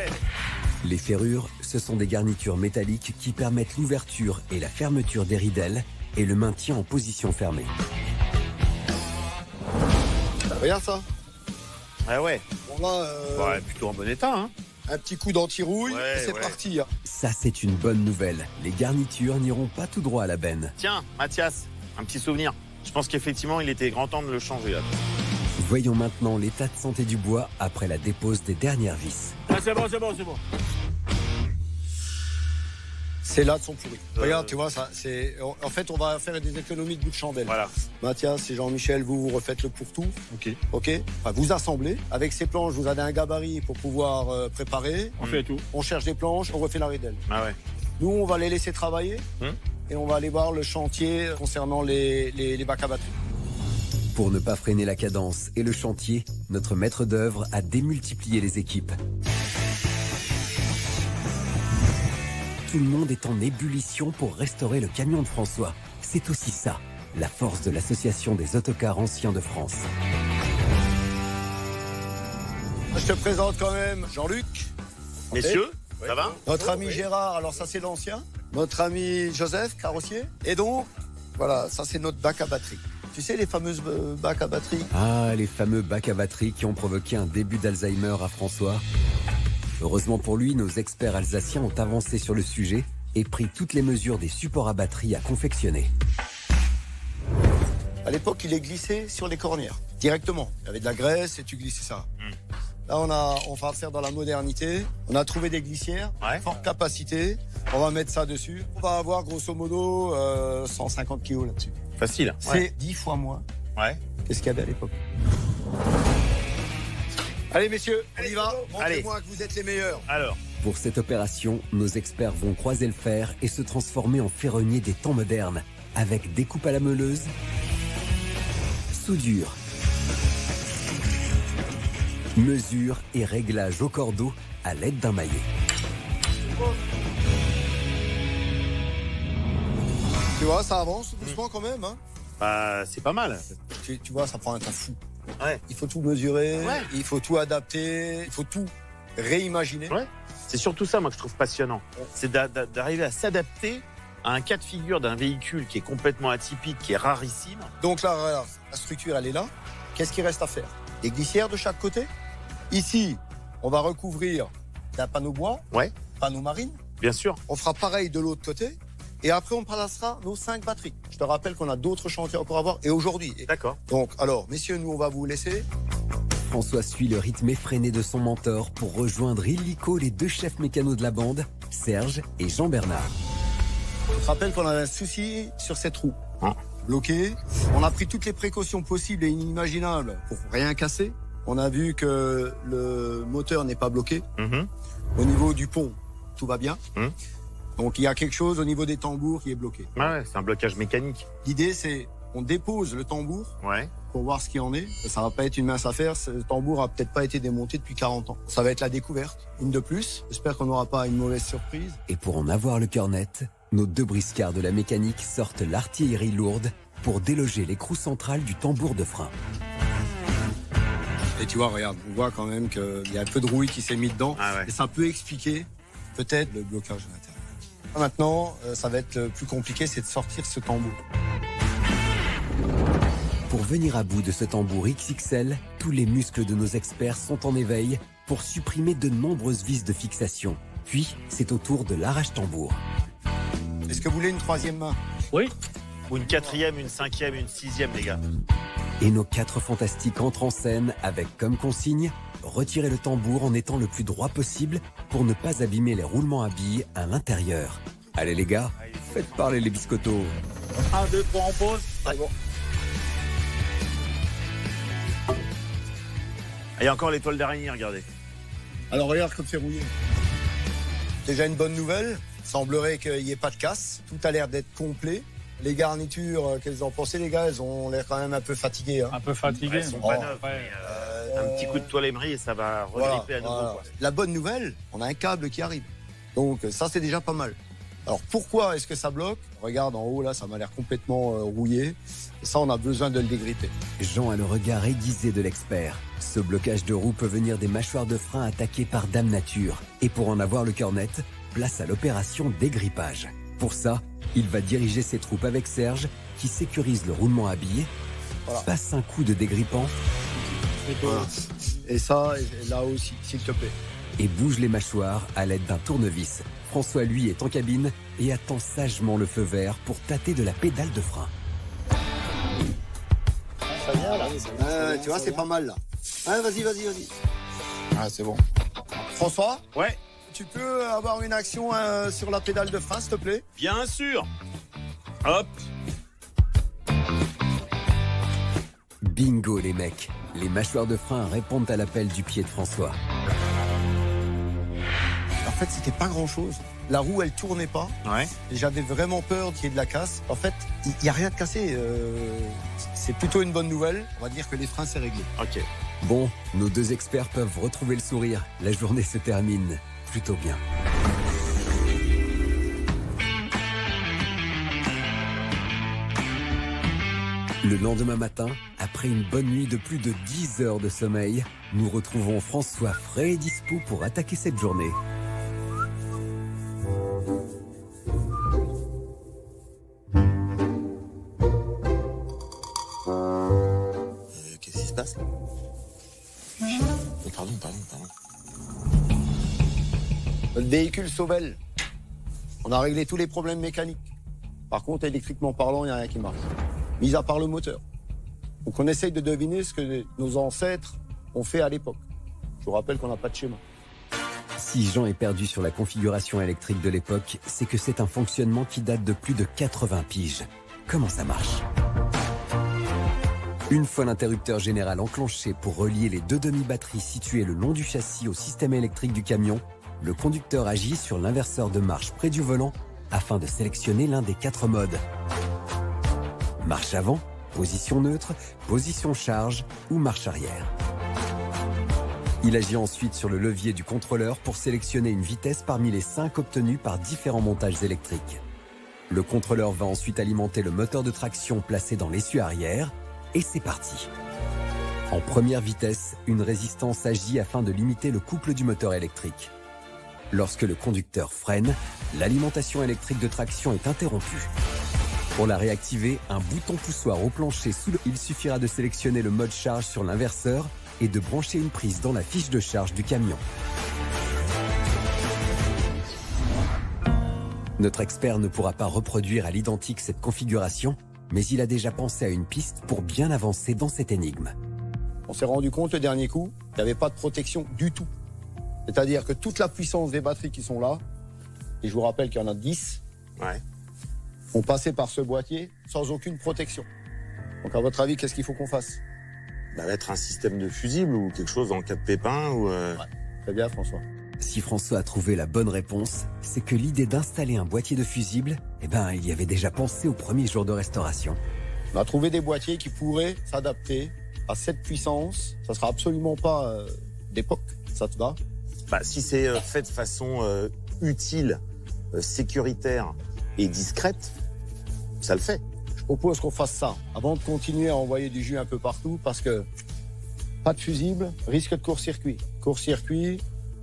Les ferrures, ce sont des garnitures métalliques qui permettent l'ouverture et la fermeture des ridelles et le maintien en position fermée. Regarde ça. Ouais. Bon là, plutôt en bon état, hein. Un petit coup d'anti-rouille, c'est parti. Hein. Ça, c'est une bonne nouvelle. Les garnitures n'iront pas tout droit à la benne. Tiens, Mathias, un petit souvenir. Je pense qu'effectivement, il était grand temps de le changer, là. Voyons maintenant l'état de santé du bois après la dépose des dernières vis. Ah, c'est bon. C'est là de son pourri. Regarde, tu vois, ça, c'est. En fait, on va faire des économies de bout de chandelle. Voilà. Mathias et Jean-Michel, vous refaites le pour-tout. Ok. Enfin, vous assemblez. Avec ces planches, vous avez un gabarit pour pouvoir préparer. On fait tout. On cherche des planches, on refait la ridelle. Ah ouais. Nous, on va les laisser travailler. Et on va aller voir le chantier concernant les bacs à batterie. Pour ne pas freiner la cadence et le chantier, notre maître d'œuvre a démultiplié les équipes. Tout le monde est en ébullition pour restaurer le camion de François. C'est aussi ça, la force de l'association des autocars anciens de France. Je te présente quand même Jean-Luc. Messieurs, ça va? Notre ami Gérard, alors ça c'est l'ancien. Notre ami Joseph, carrossier. Et donc, voilà, ça c'est notre bac à batterie. Tu sais, les fameuses bacs à batterie? Ah, les fameux bacs à batterie qui ont provoqué un début d'Alzheimer à François. Heureusement pour lui, nos experts alsaciens ont avancé sur le sujet et pris toutes les mesures des supports à batterie à confectionner. À l'époque, il est glissé sur les cornières, directement. Il y avait de la graisse et tu glissais ça. Là, on va faire dans la modernité. On a trouvé des glissières, forte capacité. On va mettre ça dessus. On va avoir grosso modo 150 kilos là-dessus. Facile. C'est 10 fois moins. Qu'est-ce qu'il y avait à l'époque? Allez messieurs, on y va. Montrez-moi que vous êtes les meilleurs. Alors. Pour cette opération, nos experts vont croiser le fer et se transformer en ferronniers des temps modernes, avec découpe à la meuleuse, soudure, mesure et réglage au cordeau à l'aide d'un maillet. Tu vois, ça avance doucement quand même. Hein. Bah, c'est pas mal. Tu vois, ça prend un temps fou. Il faut tout mesurer, il faut tout adapter, il faut tout réimaginer. C'est surtout ça, moi, que je trouve passionnant. C'est d'arriver à s'adapter à un cas de figure d'un véhicule qui est complètement atypique, qui est rarissime. Donc là, la structure, elle est là. Qu'est-ce qu'il reste à faire? Des glissières de chaque côté. Ici, on va recouvrir d'un panneau bois, panneau marine. Bien sûr. On fera pareil de l'autre côté. Et après, on placera nos 5 batteries. Je te rappelle qu'on a d'autres chantiers encore à voir. Et aujourd'hui. D'accord. Donc, alors, messieurs, nous, on va vous laisser. François suit le rythme effréné de son mentor pour rejoindre illico les deux chefs mécanos de la bande, Serge et Jean-Bernard. Je te rappelle qu'on a un souci sur cette roue. Bloquée. On a pris toutes les précautions possibles et inimaginables pour rien casser. On a vu que le moteur n'est pas bloqué. Au niveau du pont, tout va bien. Donc il y a quelque chose au niveau des tambours qui est bloqué. C'est un blocage mécanique. L'idée c'est on dépose le tambour pour voir ce qu'il en est. Ça va pas être une mince affaire. Ce tambour a peut-être pas été démonté depuis 40 ans. Ça va être la découverte. Une de plus. J'espère qu'on n'aura pas une mauvaise surprise. Et pour en avoir le cœur net, nos deux briscards de la mécanique sortent l'artillerie lourde pour déloger l'écrou central du tambour de frein. Et tu vois, regarde, on voit quand même qu'il y a un peu de rouille qui s'est mis dedans. Et ça peut expliquer peut-être le blocage à l'intérieur. Maintenant, ça va être le plus compliqué, c'est de sortir ce tambour. Pour venir à bout de ce tambour XXL, tous les muscles de nos experts sont en éveil pour supprimer de nombreuses vis de fixation. Puis, c'est au tour de l'arrache-tambour. Est-ce que vous voulez une troisième main? Oui. Ou une quatrième, une cinquième, une sixième, les gars. Et nos 4 fantastiques entrent en scène avec comme consigne retirer le tambour en étant le plus droit possible pour ne pas abîmer les roulements à billes à l'intérieur. Allez les gars, faites parler les biscottos. 1, 2, 3, on pose. C'est bon. Il y a encore l'étoile d'araignée, regardez. Alors regarde comme c'est rouillé. Déjà une bonne nouvelle. Semblerait qu'il n'y ait pas de casse. Tout a l'air d'être complet. Les garnitures, qu'elles ont pensé, les gars, elles ont l'air quand même un peu fatiguées. Hein. Un peu fatiguées. Elles sont pas neuves. Un petit coup de toile émerie et ça va regripper à nouveau. Quoi. La bonne nouvelle, on a un câble qui arrive. Donc ça, c'est déjà pas mal. Alors pourquoi est-ce que ça bloque? Regarde en haut là, ça m'a l'air complètement rouillé. Et ça, on a besoin de le dégripper. Jean a le regard aiguisé de l'expert. Ce blocage de roue peut venir des mâchoires de frein attaquées par Dame Nature. Et pour en avoir le cœur net, place à l'opération dégrippage. Pour ça, il va diriger ses troupes avec Serge, qui sécurise le roulement à billes, passe un coup de dégrippant. Voilà. Et ça, là aussi, s'il te plaît. Et bouge les mâchoires à l'aide d'un tournevis. François, lui, est en cabine et attend sagement le feu vert pour tâter de la pédale de frein. Ça vient là. Tu vois, c'est pas mal là. Vas-y. Ah, c'est bon. François? Ouais. Tu peux avoir une action sur la pédale de frein, s'il te plaît? Bien sûr. Hop. Bingo les mecs. Les mâchoires de frein répondent à l'appel du pied de François. En fait, c'était pas grand-chose. La roue, elle tournait pas. Ouais. Et j'avais vraiment peur qu'il y ait de la casse. En fait, il n'y a rien de cassé. C'est plutôt une bonne nouvelle. On va dire que les freins, c'est réglé. Ok. Bon, nos deux experts peuvent retrouver le sourire. La journée se termine plutôt bien. Le lendemain matin, après une bonne nuit de plus de 10 heures de sommeil, nous retrouvons François frais et dispo pour attaquer cette journée. Qu'est-ce qui se passe là? Pardon. Le véhicule Sauvel. On a réglé tous les problèmes mécaniques. Par contre, électriquement parlant, il n'y a rien qui marche. Mis à part le moteur. Donc on essaye de deviner ce que nos ancêtres ont fait à l'époque. Je vous rappelle qu'on n'a pas de schéma. Si Jean est perdu sur la configuration électrique de l'époque, c'est que c'est un fonctionnement qui date de plus de 80 piges. Comment ça marche? Une fois l'interrupteur général enclenché pour relier les deux demi-batteries situées le long du châssis au système électrique du camion, le conducteur agit sur l'inverseur de marche près du volant afin de sélectionner l'un des 4 modes. Marche avant, position neutre, position charge ou marche arrière. Il agit ensuite sur le levier du contrôleur pour sélectionner une vitesse parmi les 5 obtenues par différents montages électriques. Le contrôleur va ensuite alimenter le moteur de traction placé dans l'essieu arrière et c'est parti. En première vitesse, une résistance agit afin de limiter le couple du moteur électrique. Lorsque le conducteur freine, l'alimentation électrique de traction est interrompue. Pour la réactiver, un bouton poussoir au plancher sous le... Il suffira de sélectionner le mode charge sur l'inverseur et de brancher une prise dans la fiche de charge du camion. Notre expert ne pourra pas reproduire à l'identique cette configuration, mais il a déjà pensé à une piste pour bien avancer dans cette énigme. On s'est rendu compte le dernier coup qu'il n'y avait pas de protection du tout. C'est-à-dire que toute la puissance des batteries qui sont là, et je vous rappelle qu'il y en a 10, ont passé par ce boîtier sans aucune protection. Donc à votre avis, qu'est-ce qu'il faut qu'on fasse? Mettre un système de fusible ou quelque chose en cas de pépin ou... Très bien, François. Si François a trouvé la bonne réponse, c'est que l'idée d'installer un boîtier de fusible, il y avait déjà pensé au premier jour de restauration. On a trouvé des boîtiers qui pourraient s'adapter à cette puissance. Ça sera absolument pas d'époque, ça te va? Si c'est fait de façon utile, sécuritaire et discrète, ça le fait. Je propose qu'on fasse ça avant de continuer à envoyer du jus un peu partout parce que pas de fusible, risque de court-circuit. Court-circuit,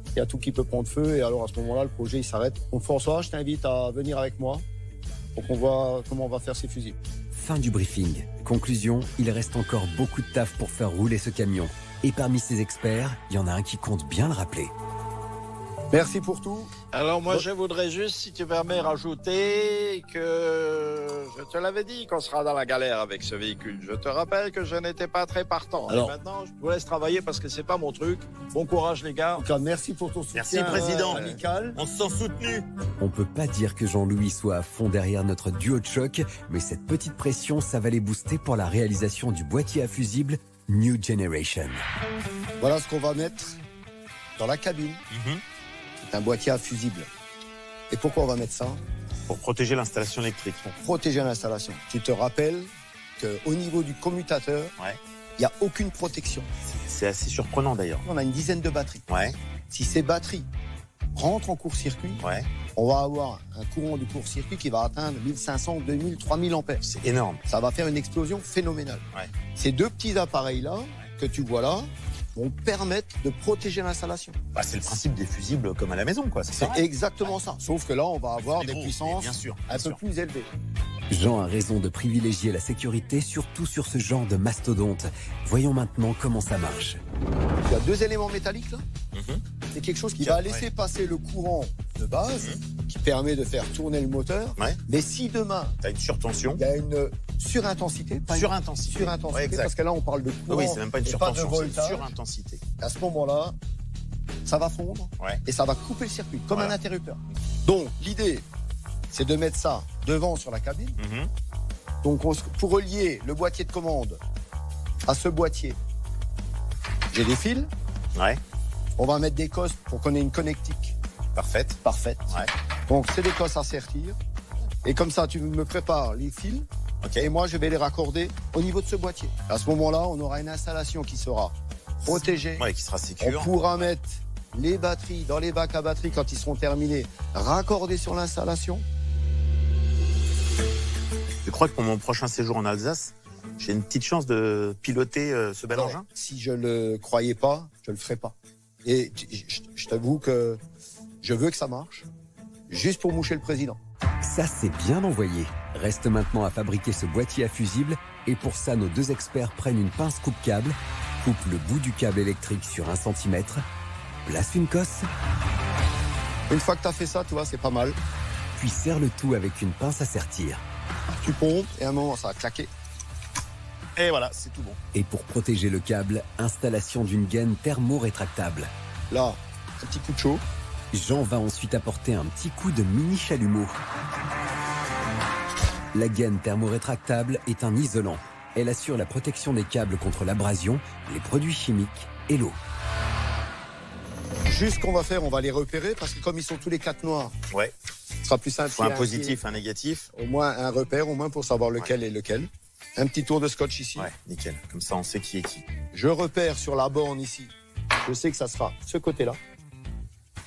il y a tout qui peut prendre feu et alors à ce moment-là, le projet il s'arrête. Donc François, je t'invite à venir avec moi pour qu'on voit comment on va faire ces fusibles. Fin du briefing. Conclusion, il reste encore beaucoup de taf pour faire rouler ce camion. Et parmi ces experts, il y en a un qui compte bien le rappeler. Merci pour tout. Alors moi, je voudrais juste, si tu permets, rajouter que je te l'avais dit qu'on sera dans la galère avec ce véhicule. Je te rappelle que je n'étais pas très partant. Alors, et maintenant, je vous laisse travailler parce que c'est pas mon truc. Bon courage, les gars. En tout cas, merci pour ton soutien. Merci, Président. Amical. On se sent soutenu. On peut pas dire que Jean-Louis soit à fond derrière notre duo de choc, mais cette petite pression, ça va les booster pour la réalisation du boîtier à fusible New Generation. Voilà ce qu'on va mettre dans la cabine. C'est un boîtier à fusible. Et pourquoi on va mettre ça? Pour protéger l'installation électrique. Pour protéger l'installation. Tu te rappelles qu'au niveau du commutateur, il n'y a aucune protection. C'est assez surprenant d'ailleurs. On a une dizaine de batteries. Ouais. Si ces batteries rentre en court-circuit, on va avoir un courant du court-circuit qui va atteindre 1500, 2000, 3000 ampères. C'est énorme. Ça va faire une explosion phénoménale. Ouais. Ces deux petits appareils-là, que tu vois là, vont permettre de protéger l'installation. Bah, c'est le principe des fusibles comme à la maison, quoi. C'est exactement ça. Sauf que là, on va avoir des puissances un peu plus élevées. Jean a raison de privilégier la sécurité, surtout sur ce genre de mastodonte. Voyons maintenant comment ça marche. Il y a deux éléments métalliques là. C'est quelque chose qui va laisser passer le courant de base, qui permet de faire tourner le moteur. Mais si demain, t'as une surtension, il y a une surintensité. Surintensité, parce que là, on parle de courant. Oui, c'est même pas une surtension, c'est une voltage. surintensité. À ce moment-là, ça va fondre et ça va couper le circuit, comme un interrupteur. Donc, l'idée, c'est de mettre ça devant sur la cabine. Donc, pour relier le boîtier de commande à ce boîtier, j'ai des fils. On va mettre des cosses pour qu'on ait une connectique. Parfaite. Donc, c'est des cosses à sertir. Et comme ça, tu me prépares les fils. Et moi, je vais les raccorder au niveau de ce boîtier. À ce moment-là, on aura une installation qui sera protégée. Qui sera sécure. On pourra mettre les batteries dans les bacs à batterie quand ils seront terminés, raccordés sur l'installation. Je crois que pour mon prochain séjour en Alsace, j'ai une petite chance de piloter ce bel engin. Si je le croyais pas, je le ferais pas. Et je t'avoue que je veux que ça marche, juste pour moucher le président. Ça, c'est bien envoyé. Reste maintenant à fabriquer ce boîtier à fusible. Et pour ça, nos deux experts prennent une pince coupe-câble, coupent le bout du câble électrique sur 1 cm, placent une cosse. Une fois que tu as fait ça, tu vois, c'est pas mal. Puis serre le tout avec une pince à sertir. Tu pompes et à un moment, ça va claquer. Et voilà, c'est tout bon. Et pour protéger le câble, installation d'une gaine thermo-rétractable. Là, un petit coup de chaud. Jean va ensuite apporter un petit coup de mini chalumeau. La gaine thermo-rétractable est un isolant. Elle assure la protection des câbles contre l'abrasion, les produits chimiques et l'eau. Juste ce qu'on va faire, on va les repérer parce que comme ils sont tous les 4 noirs, ce sera plus simple. Un positif, un négatif. Au moins un repère, au moins pour savoir lequel est lequel. Un petit tour de scotch ici. Nickel. Comme ça, on sait qui est qui. Je repère sur la borne ici. Je sais que ça sera ce côté-là.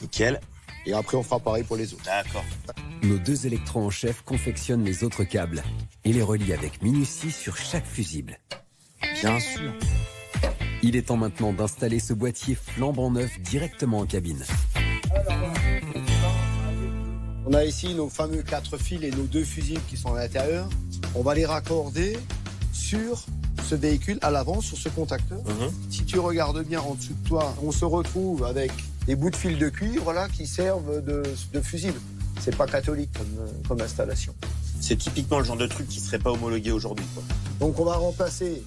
Nickel. Et après, on fera pareil pour les autres. D'accord. Nos deux électros en chef confectionnent les autres câbles et les relient avec minutie sur chaque fusible. Bien sûr. Il est temps maintenant d'installer ce boîtier flambant neuf directement en cabine. On a ici nos fameux 4 fils et nos 2 fusibles qui sont à l'intérieur. On va les raccorder sur ce véhicule à l'avant, sur ce contacteur. Si tu regardes bien en dessous de toi, on se retrouve avec des bouts de fil de cuivre là, qui servent de fusible. C'est pas catholique comme installation. C'est typiquement le genre de truc qui serait pas homologué aujourd'hui. Donc on va remplacer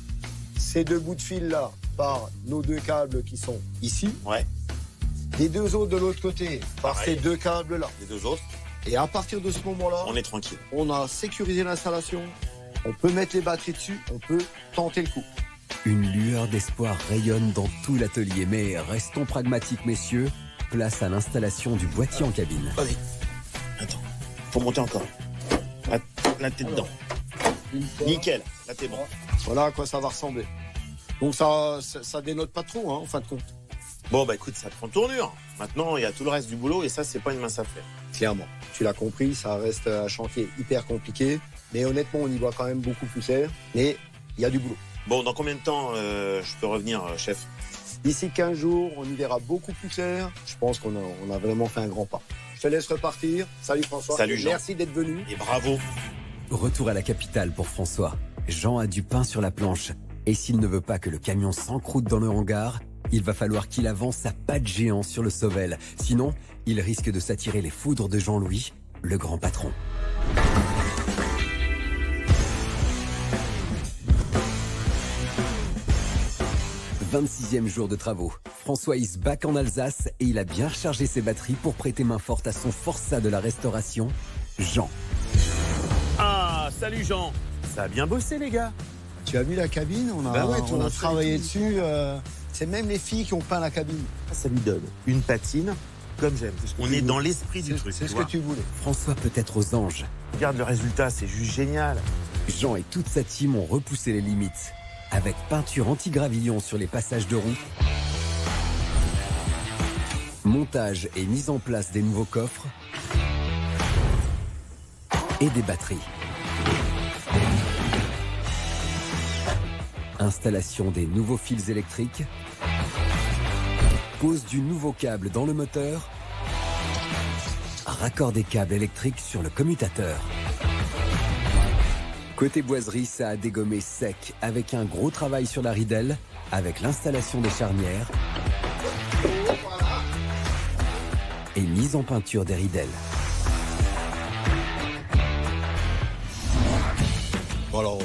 ces 2 bouts de fil là par nos 2 câbles qui sont ici. Les 2 autres de l'autre côté par ces 2 câbles là. Les 2 autres. Et à partir de ce moment-là, on est tranquille. On a sécurisé l'installation, on peut mettre les batteries dessus, on peut tenter le coup. Une lueur d'espoir rayonne dans tout l'atelier, mais restons pragmatiques, messieurs. Place à l'installation du boîtier en cabine. Vas-y. Attends, faut monter encore. Là, t'es dedans. Nickel, là, t'es bon. Voilà à quoi ça va ressembler. Donc ça dénote pas trop, en fin de compte. Bon, bah écoute, ça prend tournure. Maintenant, il y a tout le reste du boulot et ça, c'est pas une mince affaire. Clairement. Tu l'as compris, ça reste un chantier hyper compliqué. Mais honnêtement, on y voit quand même beaucoup plus clair. Mais il y a du boulot. Bon, dans combien de temps je peux revenir, chef? D'ici 15 jours, on y verra beaucoup plus clair. Je pense qu'on a vraiment fait un grand pas. Je te laisse repartir. Salut François. Salut Jean. Merci d'être venu. Et bravo. Retour à la capitale pour François. Jean a du pain sur la planche. Et s'il ne veut pas que le camion s'encroute dans le hangar, il va falloir qu'il avance à pas de géant sur le Sauvel. Sinon, il risque de s'attirer les foudres de Jean-Louis, le grand patron. 26e jour de travaux. François is back en Alsace et il a bien rechargé ses batteries pour prêter main forte à son forçat de la restauration, Jean. Ah, salut Jean. Ça a bien bossé les gars. Tu as vu la cabine? On a travaillé dessus. C'est même les filles qui ont peint la cabine. Ça lui donne une patine comme j'aime. On est dans l'esprit du truc. C'est ce que tu voulais. François peut être aux anges. Regarde le résultat, c'est juste génial. Jean et toute sa team ont repoussé les limites. Avec peinture anti-gravillon sur les passages de roue, Montage et mise en place des nouveaux coffres et des batteries. Installation des nouveaux fils électriques. Pose du nouveau câble dans le moteur. Raccord des câbles électriques sur le commutateur. Côté boiserie, ça a dégommé sec avec un gros travail sur la ridelle, avec l'installation des charnières et mise en peinture des ridelles. Bon alors,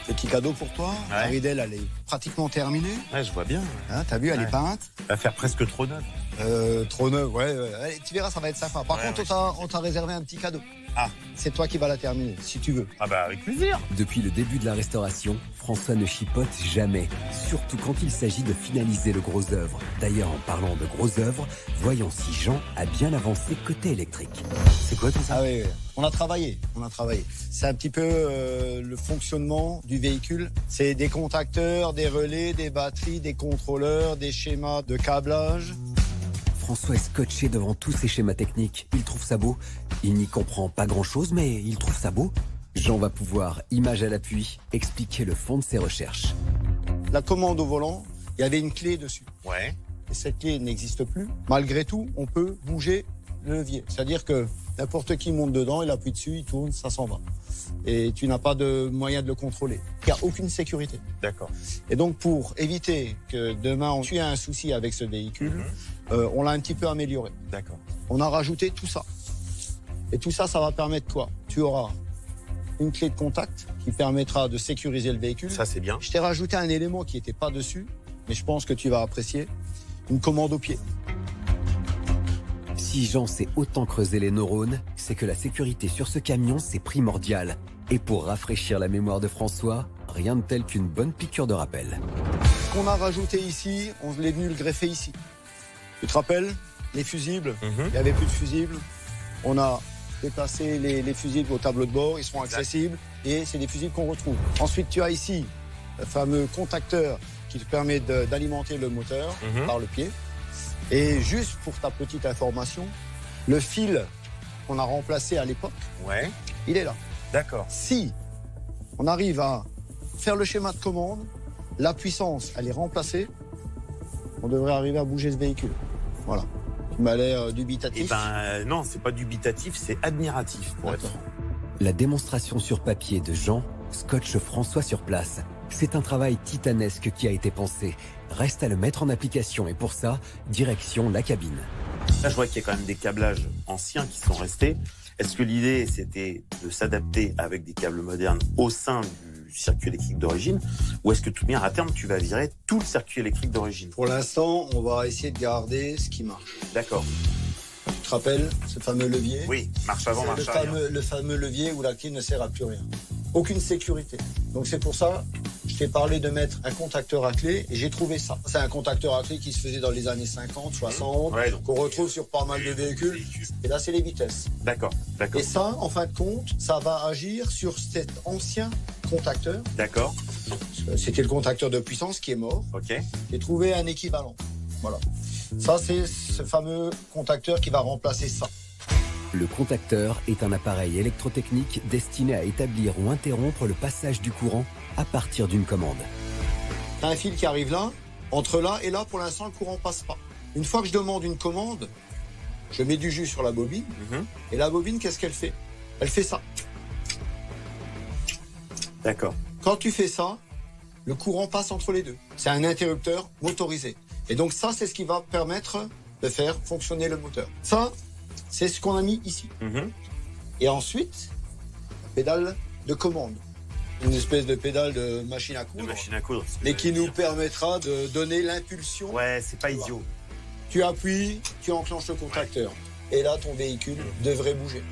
petit cadeau pour toi. Ouais. La ridelle, elle est pratiquement terminée. Ouais, je vois bien. Hein, t'as vu, elle est peinte. Elle va faire presque trop neuve. Trop neuve, ouais. Allez, tu verras, ça va être sympa. Par contre, on t'a réservé un petit cadeau. Ah. C'est toi qui vas la terminer, si tu veux. Ah bah avec plaisir. Depuis le début de la restauration, François ne chipote jamais, surtout quand il s'agit de finaliser le gros œuvre. D'ailleurs, en parlant de gros œuvre, voyons si Jean a bien avancé côté électrique. C'est quoi tout ça? Ah oui, on a travaillé. C'est un petit peu le fonctionnement du véhicule. C'est des contacteurs, des relais, des batteries, des contrôleurs, des schémas de câblage. François est scotché devant tous ces schémas techniques. Il trouve ça beau. Il n'y comprend pas grand-chose, mais il trouve ça beau. Jean va pouvoir, image à l'appui, expliquer le fond de ses recherches. La commande au volant, il y avait une clé dessus. Ouais. Et cette clé n'existe plus. Malgré tout, on peut bouger le levier. C'est-à-dire que n'importe qui monte dedans, il appuie dessus, il tourne, ça s'en va. Et tu n'as pas de moyen de le contrôler. Il n'y a aucune sécurité. D'accord. Et donc, pour éviter que demain on ait un souci avec ce véhicule, on l'a un petit peu amélioré. D'accord. On a rajouté tout ça. Et tout ça, ça va permettre quoi? Tu auras une clé de contact qui permettra de sécuriser le véhicule. Ça, c'est bien. Je t'ai rajouté un élément qui n'était pas dessus, mais je pense que tu vas apprécier. Une commande au pied. Si Jean s'est autant creusé les neurones, c'est que la sécurité sur ce camion, c'est primordial. Et pour rafraîchir la mémoire de François, rien de tel qu'une bonne piqûre de rappel. Ce qu'on a rajouté ici, on l'est venu le greffer ici. Tu te rappelles? Les fusibles, il n'y avait plus de fusibles. On a déplacé les fusibles au tableau de bord, ils seront accessibles et c'est des fusibles qu'on retrouve. Ensuite, tu as ici le fameux contacteur qui te permet d'alimenter le moteur par le pied. Et juste pour ta petite information, le fil qu'on a remplacé à l'époque, il est là. D'accord. Si on arrive à faire le schéma de commande, la puissance, elle est remplacée, on devrait arriver à bouger ce véhicule. Voilà. Tu m'as l'air dubitatif. Eh ben non, c'est pas dubitatif, c'est admiratif pour être. La démonstration sur papier de Jean scotche François sur place. C'est un travail titanesque qui a été pensé. Reste à le mettre en application et pour ça, direction la cabine. Là, je vois qu'il y a quand même des câblages anciens qui sont restés. Est-ce que l'idée, c'était de s'adapter avec des câbles modernes au sein du circuit électrique d'origine, ou est-ce que tout bien à terme, tu vas virer tout le circuit électrique d'origine? Pour l'instant, on va essayer de garder ce qui marche. D'accord. Tu te rappelles ce fameux levier? Oui, marche avant, marche arrière. Le fameux levier où la clé ne sert à plus rien. Aucune sécurité. Donc c'est pour ça, je t'ai parlé de mettre un contacteur à clé et j'ai trouvé ça. C'est un contacteur à clé qui se faisait dans les années 50, 60, qu'on retrouve sur pas mal de véhicules. Et là, c'est les vitesses. D'accord, d'accord. Et ça, en fin de compte, ça va agir sur cet ancien contacteur. D'accord. C'était le contacteur de puissance qui est mort. Ok. J'ai trouvé un équivalent. Voilà. Ça, c'est ce fameux contacteur qui va remplacer ça. Le contacteur est un appareil électrotechnique destiné à établir ou interrompre le passage du courant à partir d'une commande. T'as un fil qui arrive là, entre là et là, pour l'instant, le courant passe pas. Une fois que je demande une commande, je mets du jus sur la bobine, et la bobine, qu'est-ce qu'elle fait? Elle fait ça. D'accord. Quand tu fais ça, le courant passe entre les deux. C'est un interrupteur motorisé. Et donc ça, c'est ce qui va permettre de faire fonctionner le moteur. Ça, c'est ce qu'on a mis ici. Et ensuite, pédale de commande. Une espèce de pédale de machine à coudre. Mais qui nous permettra de donner l'impulsion. Ouais, c'est pas idiot. Tu appuies, tu enclenches le contacteur. Et là, ton véhicule devrait bouger.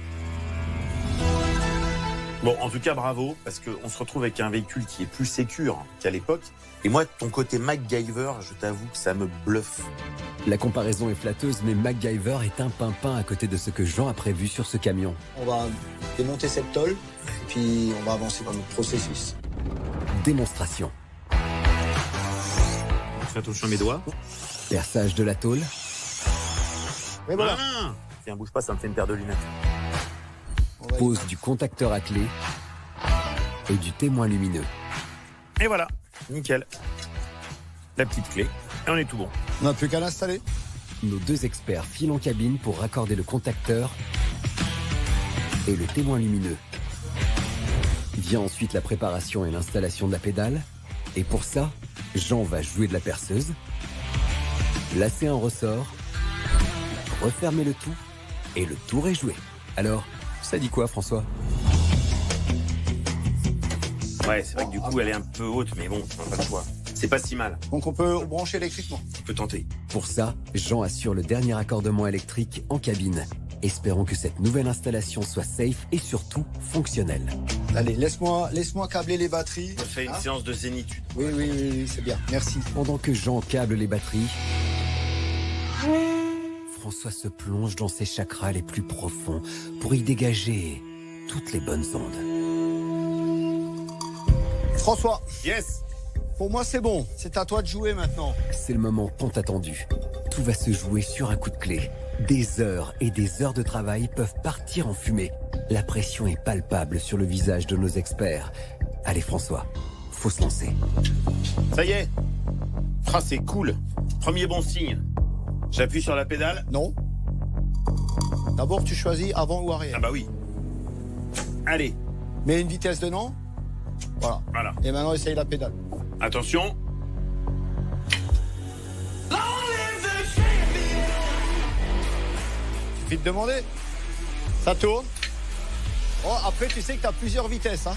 Bon, en tout cas, bravo, parce qu'on se retrouve avec un véhicule qui est plus sécure qu'à l'époque. Et moi, ton côté MacGyver, je t'avoue que ça me bluffe. La comparaison est flatteuse, mais MacGyver est un pimpin à côté de ce que Jean a prévu sur ce camion. On va démonter cette tôle, et puis on va avancer dans notre processus. Démonstration. Fais attention à mes doigts. Perçage de la tôle. Et voilà. Tiens, bouge pas, ça me fait une paire de lunettes. Pose du contacteur à clé et du témoin lumineux. Et voilà, nickel. La petite clé, et on est tout bon. On n'a plus qu'à l'installer. Nos 2 experts filent en cabine pour raccorder le contacteur et le témoin lumineux. Vient ensuite la préparation et l'installation de la pédale. Et pour ça, Jean va jouer de la perceuse, lasser un ressort, refermer le tout, et le tour est joué. Alors, ça dit quoi, François? Ouais, c'est vrai que du coup, elle est un peu haute, mais bon, on n'a pas le choix. C'est pas si mal. Donc on peut brancher électriquement. On peut tenter. Pour ça, Jean assure le dernier raccordement électrique en cabine. Espérons que cette nouvelle installation soit safe et surtout fonctionnelle. Allez, laisse-moi câbler les batteries. On fait une séance de zénitude. Oui, c'est bien. Merci. Pendant que Jean câble les batteries, François se plonge dans ses chakras les plus profonds pour y dégager toutes les bonnes ondes. François. Yes. Pour moi, c'est bon. C'est à toi de jouer maintenant. C'est le moment tant attendu. Tout va se jouer sur un coup de clé. Des heures et des heures de travail peuvent partir en fumée. La pression est palpable sur le visage de nos experts. Allez François, faut se lancer. Ça y est. Ah, c'est cool. Premier bon signe. J'appuie sur la pédale. Non. D'abord, tu choisis avant ou arrière. Ah bah oui. Allez. Mets une vitesse dedans. Voilà. Et maintenant, essaye la pédale. Attention. Suffit de demander. Ça tourne. Oh, après, tu sais que tu as plusieurs vitesses. Hein.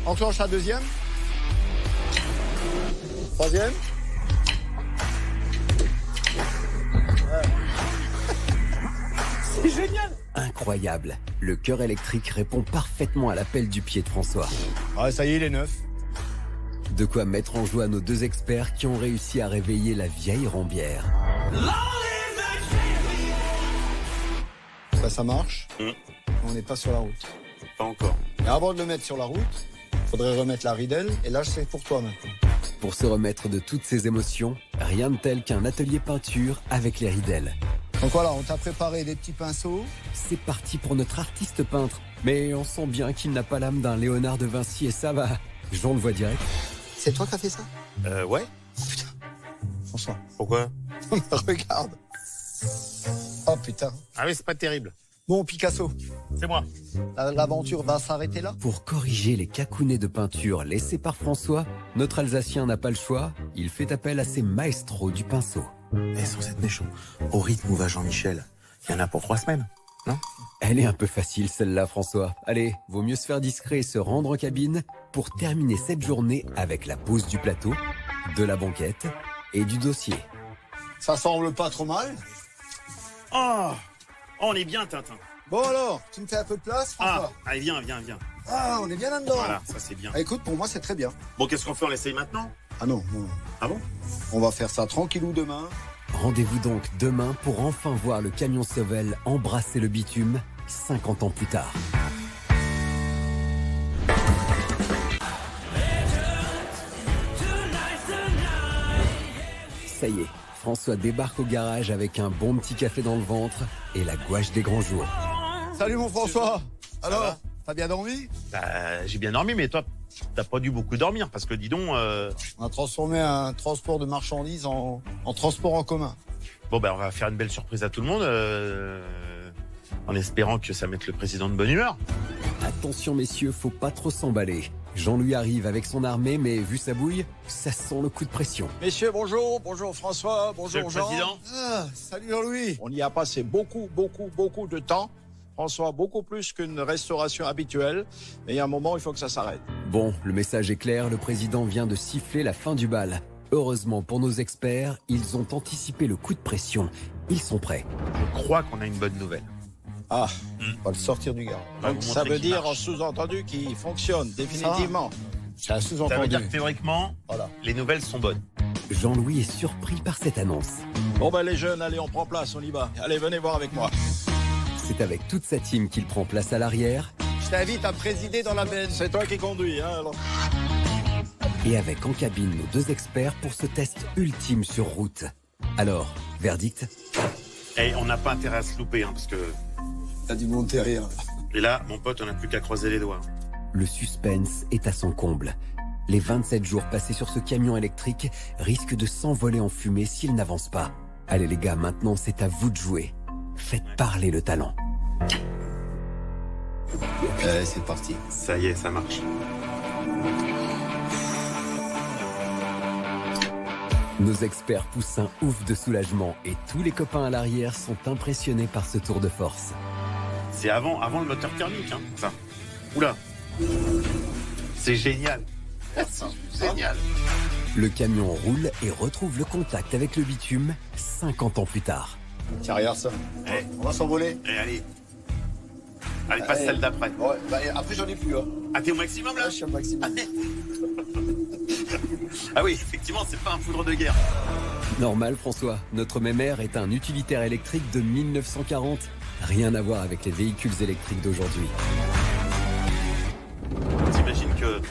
Enclenche la deuxième. Troisième. C'est génial. Incroyable. Le cœur électrique répond parfaitement à l'appel du pied de François. Ouais, ça y est, il est neuf. De quoi mettre en joie nos 2 experts qui ont réussi à réveiller la vieille Rambière. Ça marche. On n'est pas sur la route. Pas encore. Et avant de le mettre sur la route, il faudrait remettre la ridelle. Et là, c'est pour toi maintenant. Pour se remettre de toutes ces émotions, rien de tel qu'un atelier peinture avec les ridelles. Donc voilà, on t'a préparé des petits pinceaux. C'est parti pour notre artiste peintre. Mais on sent bien qu'il n'a pas l'âme d'un Léonard de Vinci et ça va. Jean le voit direct. C'est toi qui as fait ça? Ouais. Oh putain. François. Pourquoi? Regarde. Oh putain. Ah oui, c'est pas terrible. Bon, Picasso. C'est moi. L'aventure va s'arrêter là? Pour corriger les cacounets de peinture laissés par François, notre Alsacien n'a pas le choix. Il fait appel à ses maestros du pinceau. Et sans être méchant, au rythme où va Jean-Michel, il y en a pour 3 semaines, non? Elle est un peu facile celle-là, François. Allez, vaut mieux se faire discret et se rendre en cabine pour terminer cette journée avec la pose du plateau, de la banquette et du dossier. Ça semble pas trop mal. Oh, on est bien, Tintin. Bon alors, tu me fais un peu de place, François? Allez, viens. Ah, on est bien là-dedans. Voilà, ça c'est bien. Ah, écoute, pour moi, c'est très bien. Bon, qu'est-ce qu'on fait? On l'essaye maintenant? Ah non. Ah bon? On va faire ça tranquillou demain. Rendez-vous donc demain pour enfin voir le camion Sauvel embrasser le bitume 50 ans plus tard. Ça y est, François débarque au garage avec un bon petit café dans le ventre et la gouache des grands jours. Salut mon François. Alors, t'as bien dormi? Bah, j'ai bien dormi, mais toi, t'as pas dû beaucoup dormir parce que dis donc... On a transformé un transport de marchandises en transport en commun. Bon, ben, on va faire une belle surprise à tout le monde, en espérant que ça mette le président de bonne humeur. Attention messieurs, faut pas trop s'emballer. Jean-Louis arrive avec son armée, mais vu sa bouille, ça sent le coup de pression. Messieurs, bonjour. Bonjour François. Bonjour Monsieur le Jean. Président. Salut Jean-Louis. On y a passé beaucoup de temps. François, beaucoup plus qu'une restauration habituelle. Mais il y a un moment, il faut que ça s'arrête. Bon, le message est clair, le président vient de siffler la fin du bal. Heureusement pour nos experts, ils ont anticipé le coup de pression. Ils sont prêts. Je crois qu'on a une bonne nouvelle. Ah, on va le sortir du garage. Donc ça veut dire en sous-entendu qu'il fonctionne définitivement. C'est un Ça veut sous-entendu. dire que théoriquement, les nouvelles sont bonnes. Jean-Louis est surpris par cette annonce. Bon ben les jeunes, allez, on prend place, on y va. Allez, venez voir avec moi. C'est avec toute sa team qu'il prend place à l'arrière. Je t'invite à présider dans la benne. C'est toi qui conduis, hein alors. Et avec en cabine nos 2 experts pour ce test ultime sur route. Alors, verdict? Et on n'a pas intérêt à se louper, hein, parce que... T'as du monter rire. Et là, mon pote, on n'a plus qu'à croiser les doigts. Le suspense est à son comble. Les 27 jours passés sur ce camion électrique risquent de s'envoler en fumée s'il n'avance pas. Allez les gars, maintenant c'est à vous de jouer. Faites parler le talent. C'est parti. Ça y est, ça marche. Nos experts poussent un ouf de soulagement et tous les copains à l'arrière sont impressionnés par ce tour de force. C'est avant le moteur thermique, hein. Enfin, oula. C'est génial. Merci, génial. Le camion roule et retrouve le contact avec le bitume 50 ans plus tard. Tiens, regarde ça. On va s'envoler. Allez, passe celle d'après. Ouais, après, j'en ai plus. Hein. Ah, t'es au maximum, là? Je suis au maximum. Ah oui, effectivement, c'est pas un foudre de guerre. Normal, François. Notre mémère est un utilitaire électrique de 1940. Rien à voir avec les véhicules électriques d'aujourd'hui. T'imagines que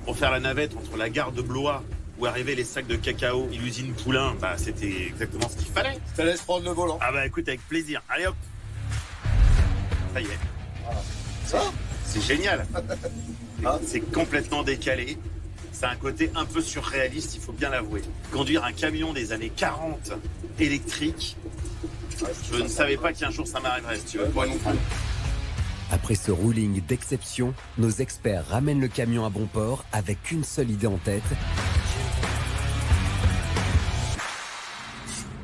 pour faire la navette entre la gare de Blois où arrivaient les sacs de cacao et l'usine Poulain, bah c'était exactement ce qu'il fallait. Je te laisse prendre le volant. Ah bah écoute, avec plaisir. Allez hop. Ça y est. Voilà. Ça, c'est génial. C'est complètement décalé. C'est un côté un peu surréaliste, il faut bien l'avouer. Conduire un camion des années 40 électrique, je ne savais pas qu'un jour ça m'arriverait, si tu veux. Moi non plus. Après ce ruling d'exception, nos experts ramènent le camion à bon port avec une seule idée en tête.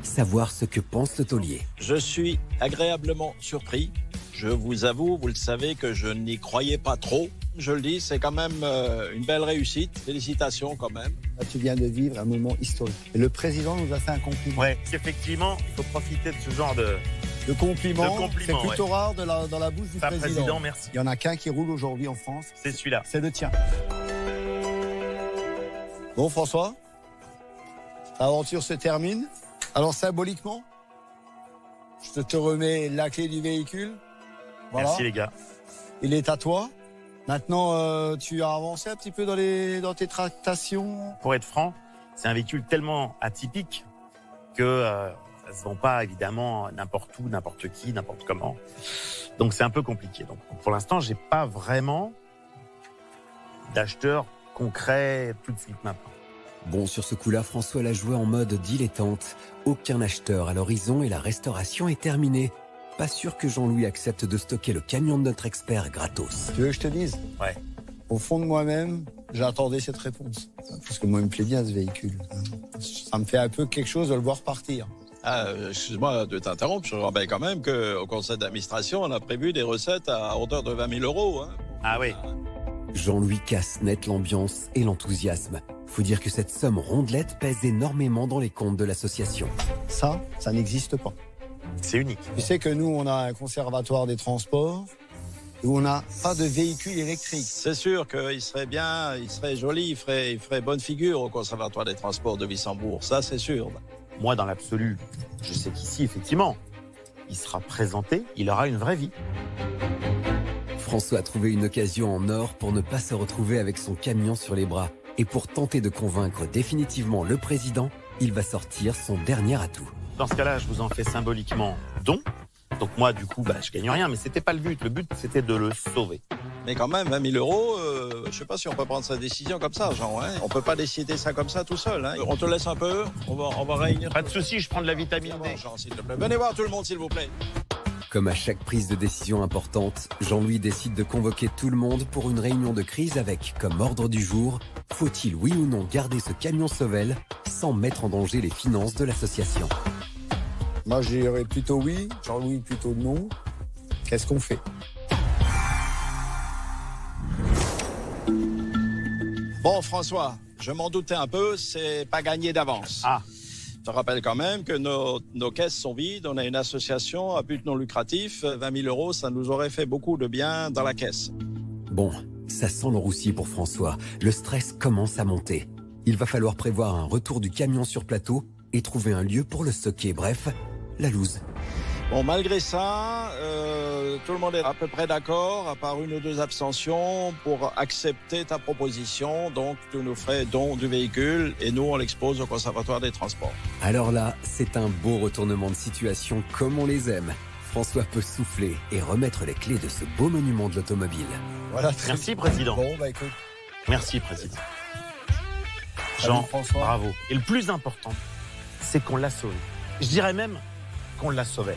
Savoir ce que pense le taulier. Je suis agréablement surpris. Je vous avoue, vous le savez, que je n'y croyais pas trop. Je le dis, c'est quand même une belle réussite. Félicitations quand même. Là, tu viens de vivre un moment historique. Et le président nous a fait un compliment. Ouais, effectivement, il faut profiter de ce genre de compliment. C'est plutôt rare dans la bouche du président. Merci. Il y en a qu'un qui roule aujourd'hui en France. C'est celui-là. C'est le tien. Bon, François, l'aventure se termine. Alors, symboliquement, je te remets la clé du véhicule. Voilà. Merci les gars. Il est à toi. Maintenant, tu as avancé un petit peu dans tes tractations. Pour être franc, c'est un véhicule tellement atypique que ça se vend pas évidemment n'importe où, n'importe qui, n'importe comment. Donc c'est un peu compliqué. Donc pour l'instant, j'ai pas vraiment d'acheteur concret tout de suite maintenant. Bon, sur ce coup-là, François l'a joué en mode dilettante. Aucun acheteur à l'horizon et la restauration est terminée. Pas sûr que Jean-Louis accepte de stocker le camion de notre expert gratos. Tu veux que je te dise? Ouais. Au fond de moi-même, j'attendais cette réponse. Parce que moi, il me plaît bien ce véhicule. Ça me fait un peu quelque chose de le voir partir. Excuse-moi de t'interrompre, je rappelle quand même qu'au conseil d'administration, on a prévu des recettes à hauteur de 20 000 euros. Hein. Ah oui. Jean-Louis casse net l'ambiance et l'enthousiasme. Faut dire que cette somme rondelette pèse énormément dans les comptes de l'association. Ça n'existe pas. C'est unique. Tu sais que nous, on a un conservatoire des transports où on n'a pas de véhicule électrique. C'est sûr qu'il serait bien, il serait joli, il ferait bonne figure au conservatoire des transports de Wissembourg. Ça, c'est sûr. Moi, dans l'absolu, je sais qu'ici, effectivement, il sera présenté, il aura une vraie vie. François a trouvé une occasion en or pour ne pas se retrouver avec son camion sur les bras. Et pour tenter de convaincre définitivement le président, il va sortir son dernier atout. Dans ce cas-là, je vous en fais symboliquement don. Donc moi, du coup, je gagne rien, mais c'était pas le but. Le but, c'était de le sauver. Mais quand même, 20 000 euros, je sais pas si on peut prendre sa décision comme ça, Jean. Hein. On peut pas décider ça comme ça tout seul. Hein. On te laisse un peu, on va réunir. Pas de souci, je prends de la vitamine D. Jean, s'il te plaît. Venez voir tout le monde, s'il vous plaît. Comme à chaque prise de décision importante, Jean-Louis décide de convoquer tout le monde pour une réunion de crise avec, comme ordre du jour, faut-il oui ou non garder ce camion Sauvel sans mettre en danger les finances de l'association? Moi, je dirais plutôt oui, Jean-Louis plutôt non. Qu'est-ce qu'on fait? Bon, François, je m'en doutais un peu, c'est pas gagné d'avance. Ah. Je te rappelle quand même que nos caisses sont vides, on a une association à but non lucratif. 20 000 euros, ça nous aurait fait beaucoup de bien dans la caisse. Bon, ça sent le roussi pour François. Le stress commence à monter. Il va falloir prévoir un retour du camion sur plateau et trouver un lieu pour le stocker. Bref, la loose. Bon, malgré ça, tout le monde est à peu près d'accord, à part une ou deux abstentions, pour accepter ta proposition. Donc, tu nous ferais don du véhicule et nous, on l'expose au Conservatoire des Transports. Alors là, c'est un beau retournement de situation comme on les aime. François peut souffler et remettre les clés de ce beau monument de l'automobile. Voilà, merci, Président. Bon, bah écoute. Merci, Président. Jean, bravo. Et le plus important, c'est qu'on l'a sauvé. Je dirais même qu'on l'a sauvé.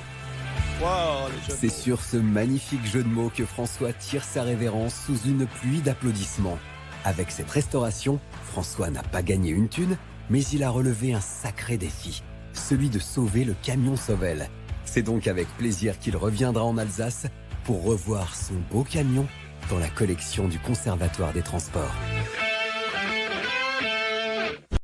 Wow, c'est sur ce magnifique jeu de mots que François tire sa révérence sous une pluie d'applaudissements. Avec cette restauration, François n'a pas gagné une thune, mais il a relevé un sacré défi, celui de sauver le camion Sauvel. C'est donc avec plaisir qu'il reviendra en Alsace pour revoir son beau camion dans la collection du Conservatoire des Transports.